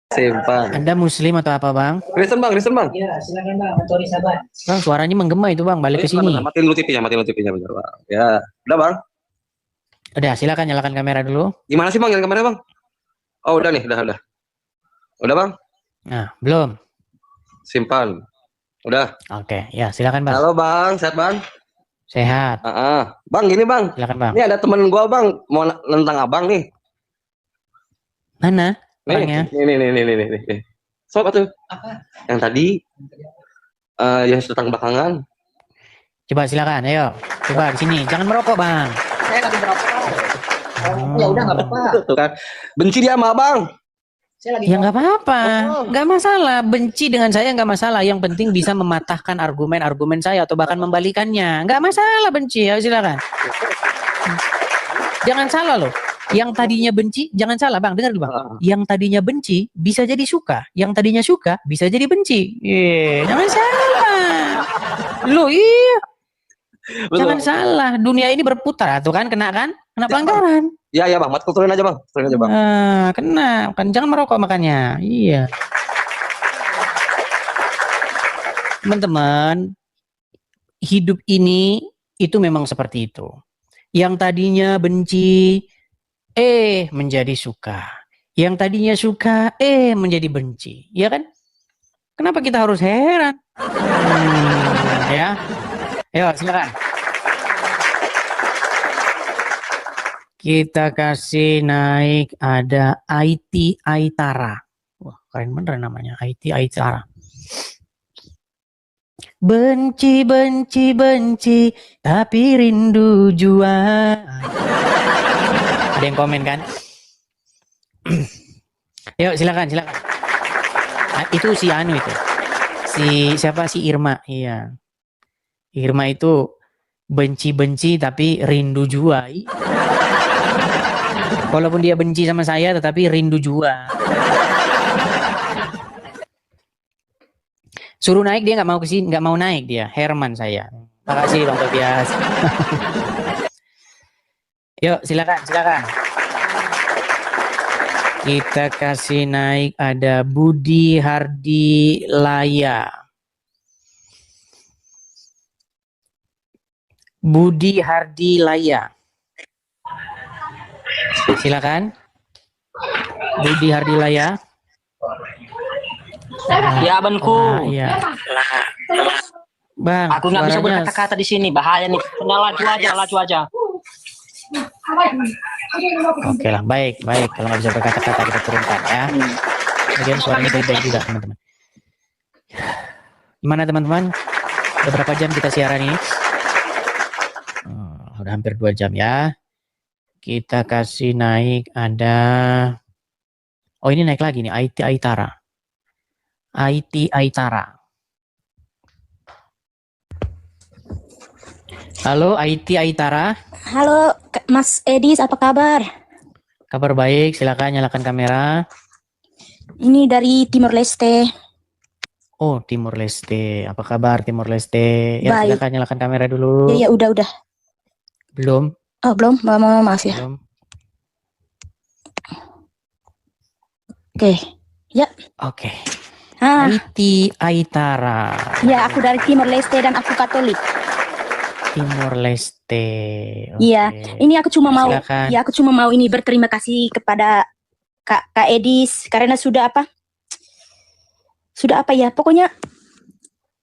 Simpan. Anda muslim atau apa, Bang? Kristen, Bang. Ya, silakan Bang, Antoni Saban. Bang, suaranya menggema itu, Bang. Balik ke sini. Matiin dulu TV-nya bentar, Bang. Ya, udah, Bang. Udah, silakan nyalakan kamera dulu. Gimana sih, Bang, nyalakan kamera, Bang? Oh, udah nih, udah. Udah, Bang? Nah, belum. Simpan. Udah. Oke, ya silakan Bang. Halo Bang, sehat Bang? Sehat. Bang, gini Bang. Silakan Bang. Ini ada temen gua Bang, mau nentang Abang nih. Mana orangnya? Nih. Siapa tuh? Apa? Yang tadi yang datang belakangan. Coba silakan, ayo. Coba di sini, jangan merokok Bang. Saya lagi merokok. Ya udah nggak apa-apa. Tuh kan. Benci dia sama Abang. Ya nggak apa-apa, nggak masalah. Benci dengan saya nggak masalah. Yang penting bisa mematahkan argumen-argumen saya atau bahkan membalikannya. Nggak masalah benci, ya silakan. Jangan salah loh. Yang tadinya benci, jangan salah Bang, dengar dulu Bang. Yang tadinya benci bisa jadi suka. Yang tadinya suka bisa jadi benci. Jangan salah. Loh iya. Jangan salah. Dunia ini berputar tuh kan, kena pelanggaran. Iya Bang, turunin aja Bang. Kena kan, jangan merokok makanya. Iya. Teman-teman, hidup ini itu memang seperti itu. Yang tadinya benci menjadi suka. Yang tadinya suka menjadi benci. Ya kan? Kenapa kita harus heran? Ya. Ayo silakan. Kita kasih naik, ada IT Aitara. Wah, keren bener namanya, IT Aitara. Benci, tapi rindu jua. Ada yang komen kan? Yuk, silakan. Nah, itu si Anu itu. Siapa? Si Irma. Iya. Irma itu benci tapi rindu jua. Walaupun dia benci sama saya, tetapi rindu jua. Suruh naik dia nggak mau kesini, nggak mau naik dia. Herman saya. Makasih Bang Tobias. Yuk silakan. Kita kasih naik, ada Budi Hardi Laya. Budi Hardi Laya. Silakan. Budi Hardilaya. Ya abangku. Iya. Bang, aku nggak bisa berkata-kata di sini, bahaya nih. Laju aja. Oke lah, baik. Kalau nggak bisa berkata-kata kita turunkan ya. Kemudian suaranya baik juga teman-teman. Gimana teman-teman? Udah berapa jam kita siaran ini? Udah hampir 2 jam ya. Kita kasih naik, ada ini naik lagi nih, IT Aitara. Halo IT Aitara. Halo Mas Edis, apa kabar? Kabar baik, silakan nyalakan kamera. Ini dari Timor Leste. Oh, Timor Leste. Apa kabar Timor Leste? Ya, baik. Silakan nyalakan kamera dulu. Ya udah. Belum? Oh, belum. Maaf ya. Belum. Oke. Ya. Oke. IT Aitara. Ya, aku dari Timor Leste dan aku Katolik. Timor Leste. Iya. Ini aku cuma mau silakan. aku cuma mau ini berterima kasih kepada Kak Edis karena sudah apa ya, pokoknya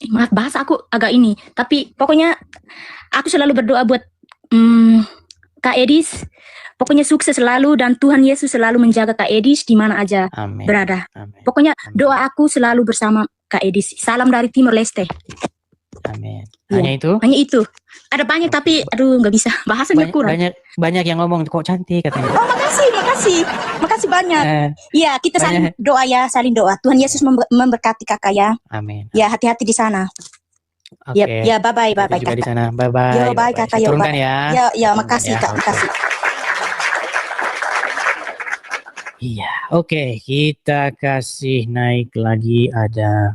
maaf bahasa aku agak ini, tapi pokoknya aku selalu berdoa buat Kak Edis, pokoknya sukses selalu dan Tuhan Yesus selalu menjaga Kak Edis di mana aja berada. Pokoknya doa aku selalu bersama Kak Edis. Salam dari Timor Leste. Amin. Hanya itu? Hanya itu. Ada banyak tapi aduh nggak bisa, bahasanya kurang. Banyak yang ngomong kok cantik katanya. Oh makasih banyak. Iya kita saling doa ya, saling doa. Tuhan Yesus memberkati kakak ya. Amin. Ya hati-hati di sana. Oke. Ya bye juga kakak. Di sana. Bye. Yo bye kakak. Yo turunkan ya. Ya makasih kak, makasih. Iya, oke, kita kasih naik lagi, ada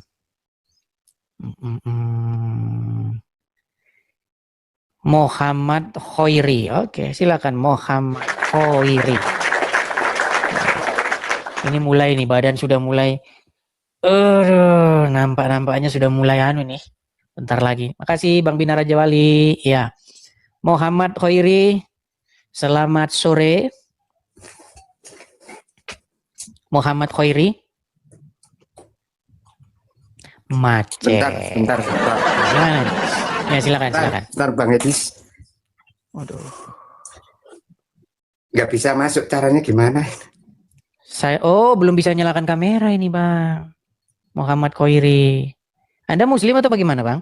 Muhammad Khoiri. Oke, silakan Muhammad Khoiri. Ini mulai nih, badan sudah mulai nampaknya sudah mulai nih. Bentar lagi. Makasih Bang Bina Raja Wali. Ya. Muhammad Khoiri. Selamat sore. Muhammad Khoiri. Macet. Bentar. Gimana nih? Ya silakan. Bentar Bang Edis. Waduh. Nggak bisa masuk, caranya gimana? Belum bisa nyalakan kamera ini Bang. Muhammad Khoiri. Anda Muslim atau bagaimana Bang?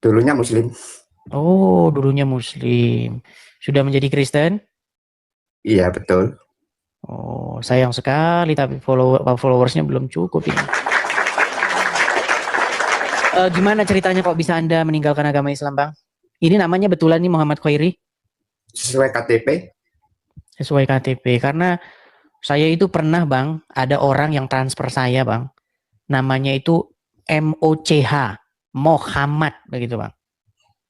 Dulunya Muslim. Oh, dulunya Muslim. Sudah menjadi Kristen? Iya betul. Oh, sayang sekali tapi followersnya belum cukup ini. Gimana ceritanya kok bisa Anda meninggalkan agama Islam, Bang? Ini namanya betulan nih Muhammad Khoiri? Sesuai KTP. Sesuai KTP. Karena saya itu pernah, Bang, ada orang yang transfer saya, Bang. Namanya itu MOCH, Muhammad, begitu, Bang.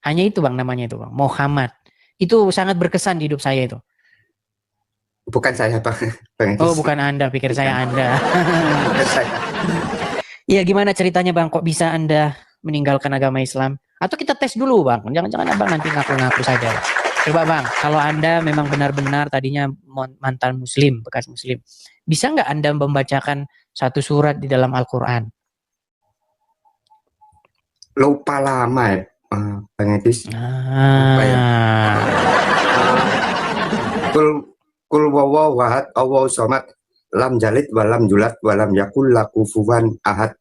Hanya itu, Bang, namanya itu, Bang. Muhammad. Itu sangat berkesan di hidup saya itu. Bukan saya, Bang. Oh, bukan Anda, pikir saya Anda. Iya, gimana ceritanya Bang? Kok bisa Anda meninggalkan agama Islam? Atau kita tes dulu Bang? Jangan-jangan Abang nanti ngaku-ngaku saja. Coba Bang, kalau Anda memang benar-benar tadinya mantan Muslim, bekas Muslim, bisa nggak Anda membacakan satu surat di dalam Al-Quran? Lupa lama ya, Bang Edis. Kul wawawahad awaw somat lam jalid walam julat walam yakul lakufuwan ahad.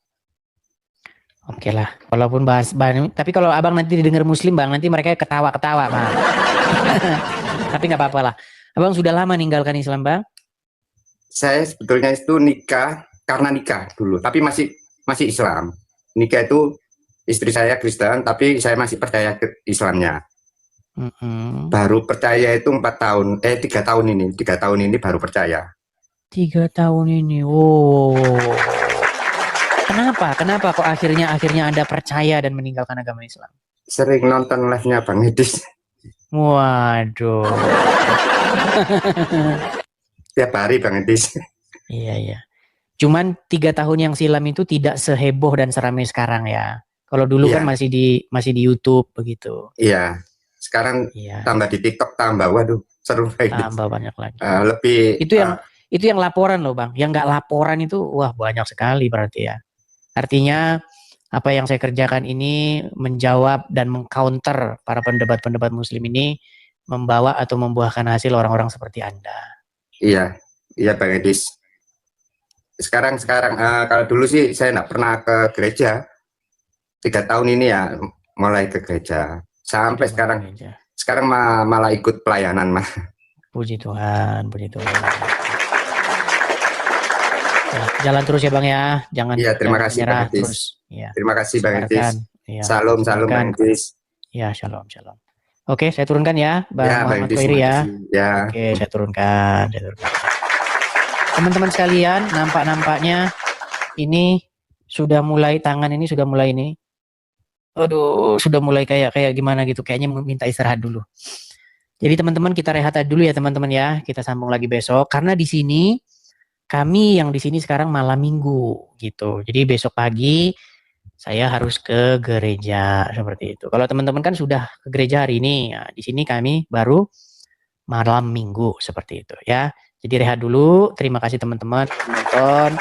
Oke lah, walaupun bahas tapi kalau Abang nanti didengar Muslim Bang, nanti mereka ketawa-ketawa Bang. Tapi nggak apa-apa lah. Abang sudah lama ninggalkan Islam Bang? Saya sebetulnya itu nikah karena nikah dulu, tapi masih Islam. Nikah itu istri saya Kristen, tapi saya masih percaya ke Islamnya. Baru percaya itu 3 tahun ini baru percaya. 3 tahun ini, wow. Kenapa kok akhirnya Anda percaya dan meninggalkan agama Islam? Sering nonton live-nya Bang Edis. Waduh. Tiap hari Bang Edis. Iya. Cuman 3 tahun yang silam itu tidak seheboh dan seramai sekarang ya. Kalau dulu kan masih di YouTube begitu. Iya. Sekarang tambah di TikTok tambah, waduh seru banget. Tambah banyak lagi. Lebih itu yang laporan loh Bang. Yang nggak laporan itu wah banyak sekali berarti ya. Artinya apa yang saya kerjakan ini menjawab dan mengcounter para pendebat-pendebat Muslim ini, membawa atau membuahkan hasil orang-orang seperti Anda. Iya Bang Edis. Sekarang kalau dulu sih saya nggak pernah ke gereja. 3 tahun ini ya mulai ke gereja. Sampai sekarang malah ikut pelayanan mah. Puji Tuhan. Ya, jalan terus ya Bang ya, jangan. Iya, terima kasih Bang Edis. Terus. Ya. Terima kasih Bang Edis. Ya, salam Bang Edis. Ya, shalom. Oke, saya turunkan ya, Bang Muhammad Khoiri ya. Ya. Oke, saya turunkan. Teman-teman sekalian, nampaknya ini sudah mulai ini. Aduh, sudah mulai kayak gimana gitu. Kayaknya minta istirahat dulu. Jadi teman-teman kita rehat dulu ya teman-teman ya. Kita sambung lagi besok. Karena di sini kami yang di sini sekarang malam minggu gitu. Jadi besok pagi saya harus ke gereja seperti itu. Kalau teman-teman kan sudah ke gereja hari ini. Ya, di sini kami baru malam minggu seperti itu ya. Jadi rehat dulu. Terima kasih teman-teman menonton.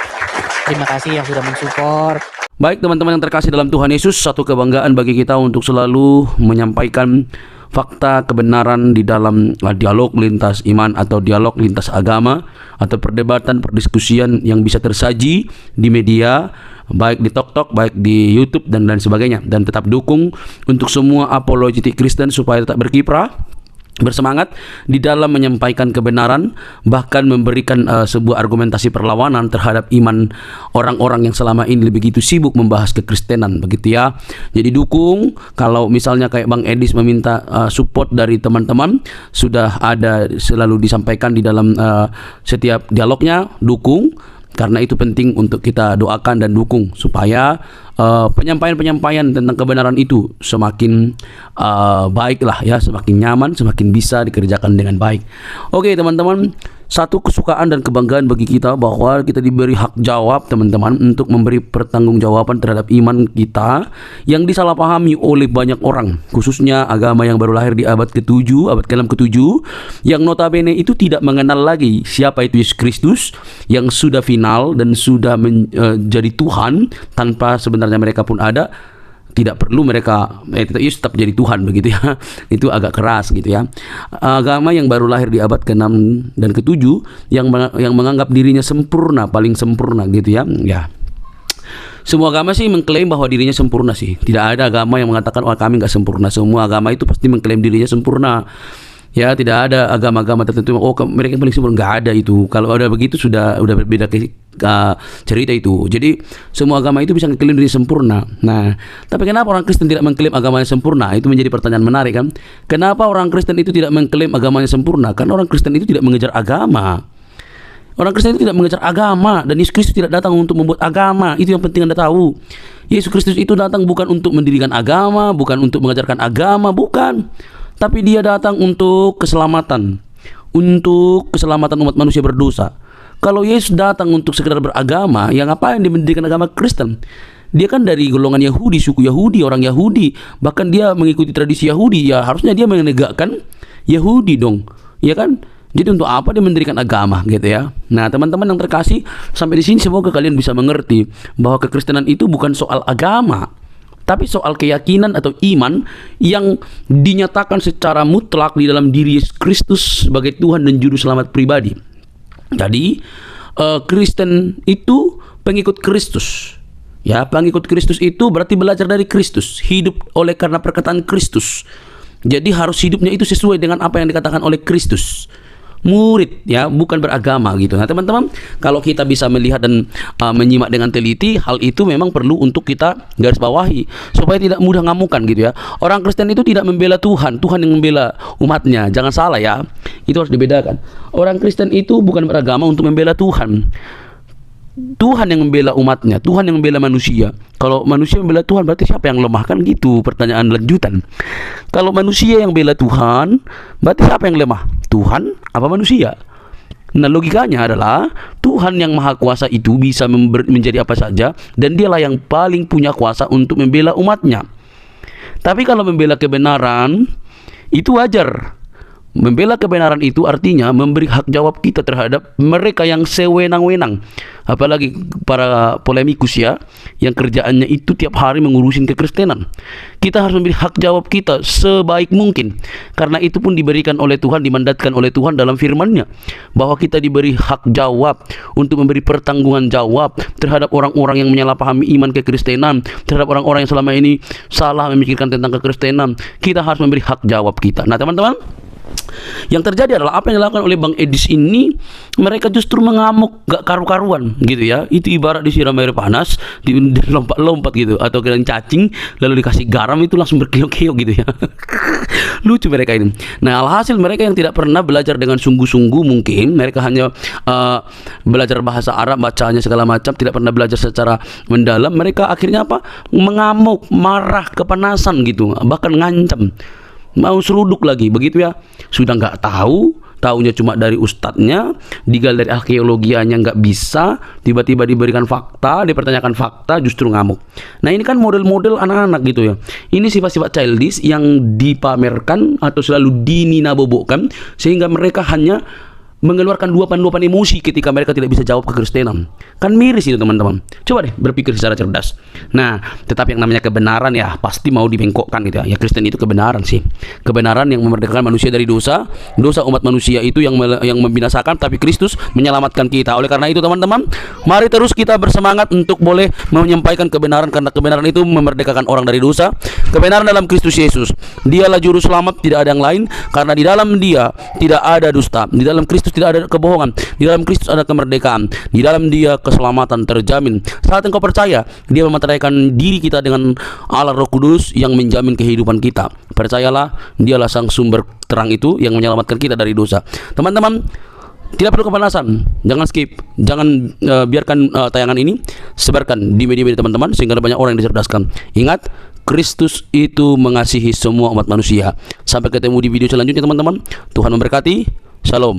Terima kasih yang sudah mensupport. Baik teman-teman yang terkasih dalam Tuhan Yesus, satu kebanggaan bagi kita untuk selalu menyampaikan fakta kebenaran di dalam dialog lintas iman atau dialog lintas agama atau perdebatan, perdiskusian yang bisa tersaji di media, baik di TokTok, baik di YouTube dan lain sebagainya. Dan tetap dukung untuk semua apologetik Kristen supaya tetap berkiprah, bersemangat di dalam menyampaikan kebenaran, bahkan memberikan sebuah argumentasi perlawanan terhadap iman orang-orang yang selama ini begitu sibuk membahas kekristenan, begitu ya. Jadi dukung, kalau misalnya kayak Bang Edis meminta support dari teman-teman, sudah ada selalu disampaikan di dalam setiap dialognya, dukung. Karena itu penting untuk kita doakan dan dukung supaya penyampaian-penyampaian tentang kebenaran itu semakin baik lah ya, semakin nyaman, semakin bisa dikerjakan dengan baik. Oke teman-teman, satu kesukaan dan kebanggaan bagi kita bahwa kita diberi hak jawab teman-teman untuk memberi pertanggungjawaban terhadap iman kita yang disalahpahami oleh banyak orang, khususnya agama yang baru lahir di abad ke-7, abad ke-6 ke-7, yang notabene itu tidak mengenal lagi siapa itu Yesus Kristus yang sudah final dan sudah menjadi Tuhan tanpa sebenarnya mereka pun ada. Tidak perlu mereka Yesus tetap jadi Tuhan begitu ya. Itu agak keras gitu ya. Agama yang baru lahir di abad ke-6 dan ke-7 yang menganggap dirinya sempurna, paling sempurna gitu ya. Ya. Semua agama sih mengklaim bahwa dirinya sempurna sih. Tidak ada agama yang mengatakan kami nggak sempurna. Semua agama itu pasti mengklaim dirinya sempurna. Ya, tidak ada agama-agama tertentu mereka yang paling sempurna, nggak ada itu. Kalau ada begitu sudah berbeda cerita itu. Jadi semua agama itu bisa mengklaim diri sempurna. Nah, tapi kenapa orang Kristen tidak mengklaim agamanya sempurna? Itu menjadi pertanyaan menarik kan? Kenapa orang Kristen itu tidak mengklaim agamanya sempurna? Karena orang Kristen itu tidak mengejar agama. Orang Kristen itu tidak mengejar agama, dan Yesus Kristus tidak datang untuk membuat agama. Itu yang penting Anda tahu. Yesus Kristus itu datang bukan untuk mendirikan agama, bukan untuk mengajarkan agama, bukan. Tapi dia datang untuk keselamatan umat manusia berdosa. Kalau Yesus datang untuk sekedar beragama, yang ngapain dia mendirikan agama Kristen? Dia kan dari golongan Yahudi, suku Yahudi, orang Yahudi, bahkan dia mengikuti tradisi Yahudi. Ya harusnya dia menegakkan Yahudi dong, ya kan? Jadi untuk apa dia mendirikan agama gitu ya? Nah, teman-teman yang terkasih, sampai di sini semoga kalian bisa mengerti bahwa kekristenan itu bukan soal agama, tapi soal keyakinan atau iman yang dinyatakan secara mutlak di dalam diri Yesus Kristus sebagai Tuhan dan Juru Selamat pribadi. Jadi Kristen itu pengikut Kristus. Ya, pengikut Kristus itu berarti belajar dari Kristus, hidup oleh karena perkataan Kristus. Jadi harus hidupnya itu sesuai dengan apa yang dikatakan oleh Kristus. Murid ya, bukan beragama gitu. Nah teman-teman, kalau kita bisa melihat dan menyimak dengan teliti, hal itu memang perlu untuk kita garis bawahi supaya tidak mudah ngamukan gitu ya. Orang Kristen itu tidak membela Tuhan, Tuhan yang membela umatnya. Jangan salah ya, itu harus dibedakan. Orang Kristen itu bukan beragama untuk membela Tuhan. Tuhan yang membela umatnya, Tuhan yang membela manusia. Kalau manusia membela Tuhan, berarti siapa yang lemah? Kan gitu pertanyaan lanjutan. Kalau manusia yang bela Tuhan, berarti siapa yang lemah? Tuhan apa manusia? Nah logikanya adalah Tuhan yang maha kuasa itu bisa menjadi apa saja, dan dialah yang paling punya kuasa untuk membela umatnya. Tapi kalau membela kebenaran, itu wajar. Membela kebenaran itu artinya memberi hak jawab kita terhadap mereka yang sewenang-wenang. Apalagi para polemikus ya, yang kerjaannya itu tiap hari mengurusin kekristenan. Kita harus memberi hak jawab kita sebaik mungkin. Karena itu pun diberikan oleh Tuhan, dimandatkan oleh Tuhan dalam firman-Nya, bahwa kita diberi hak jawab untuk memberi pertanggungan jawab terhadap orang-orang yang menyalahpahami iman kekristenan, terhadap orang-orang yang selama ini salah memikirkan tentang kekristenan. Kita harus memberi hak jawab kita. Nah teman-teman, yang terjadi adalah apa yang dilakukan oleh Bang Edis ini, mereka justru mengamuk gak karu-karuan gitu ya. Itu ibarat disiram air panas, lompat-lompat gitu, atau kalian cacing lalu dikasih garam itu langsung berkeok-keok gitu ya. Lucu mereka ini. Nah alhasil mereka yang tidak pernah belajar dengan sungguh-sungguh, mungkin mereka hanya belajar bahasa Arab, bacanya segala macam, tidak pernah belajar secara mendalam. Mereka akhirnya apa? Mengamuk, marah, kepanasan gitu, bahkan ngancam, mau seruduk lagi begitu ya. Sudah nggak tahu, taunya cuma dari ustadznya, digal dari arkeologianya nggak bisa, tiba-tiba diberikan fakta, dipertanyakan fakta, justru ngamuk. Nah ini kan model-model anak-anak gitu ya. Ini sifat-sifat childish yang dipamerkan atau selalu dininabobokkan, sehingga mereka hanya mengeluarkan luapan-luapan emosi ketika mereka tidak bisa jawab kekristenan. Kan miris itu teman-teman. Coba deh berpikir secara cerdas. Nah, tetapi yang namanya kebenaran ya pasti mau dibengkokkan gitu ya. Ya Kristen itu kebenaran sih. Kebenaran yang memerdekakan manusia dari dosa. Dosa umat manusia itu yang membinasakan, tapi Kristus menyelamatkan kita. Oleh karena itu teman-teman, mari terus kita bersemangat untuk boleh menyampaikan kebenaran, karena kebenaran itu memerdekakan orang dari dosa. Kebenaran dalam Kristus Yesus. Dialah juru selamat, tidak ada yang lain, karena di dalam Dia tidak ada dusta. Di dalam Kristus tidak ada kebohongan. Di dalam Kristus ada kemerdekaan. Di dalam Dia keselamatan terjamin. Saat engkau percaya, Dia memateraikan diri kita dengan Allah Roh Kudus yang menjamin kehidupan kita. Percayalah, Dialah sang sumber terang itu yang menyelamatkan kita dari dosa. Teman-teman, tidak perlu kepanasan, jangan skip, jangan biarkan tayangan ini, sebarkan di media-media teman-teman sehingga ada banyak orang yang dicerdaskan. Ingat, Kristus itu mengasihi semua umat manusia. Sampai ketemu di video selanjutnya teman-teman. Tuhan memberkati. Shalom.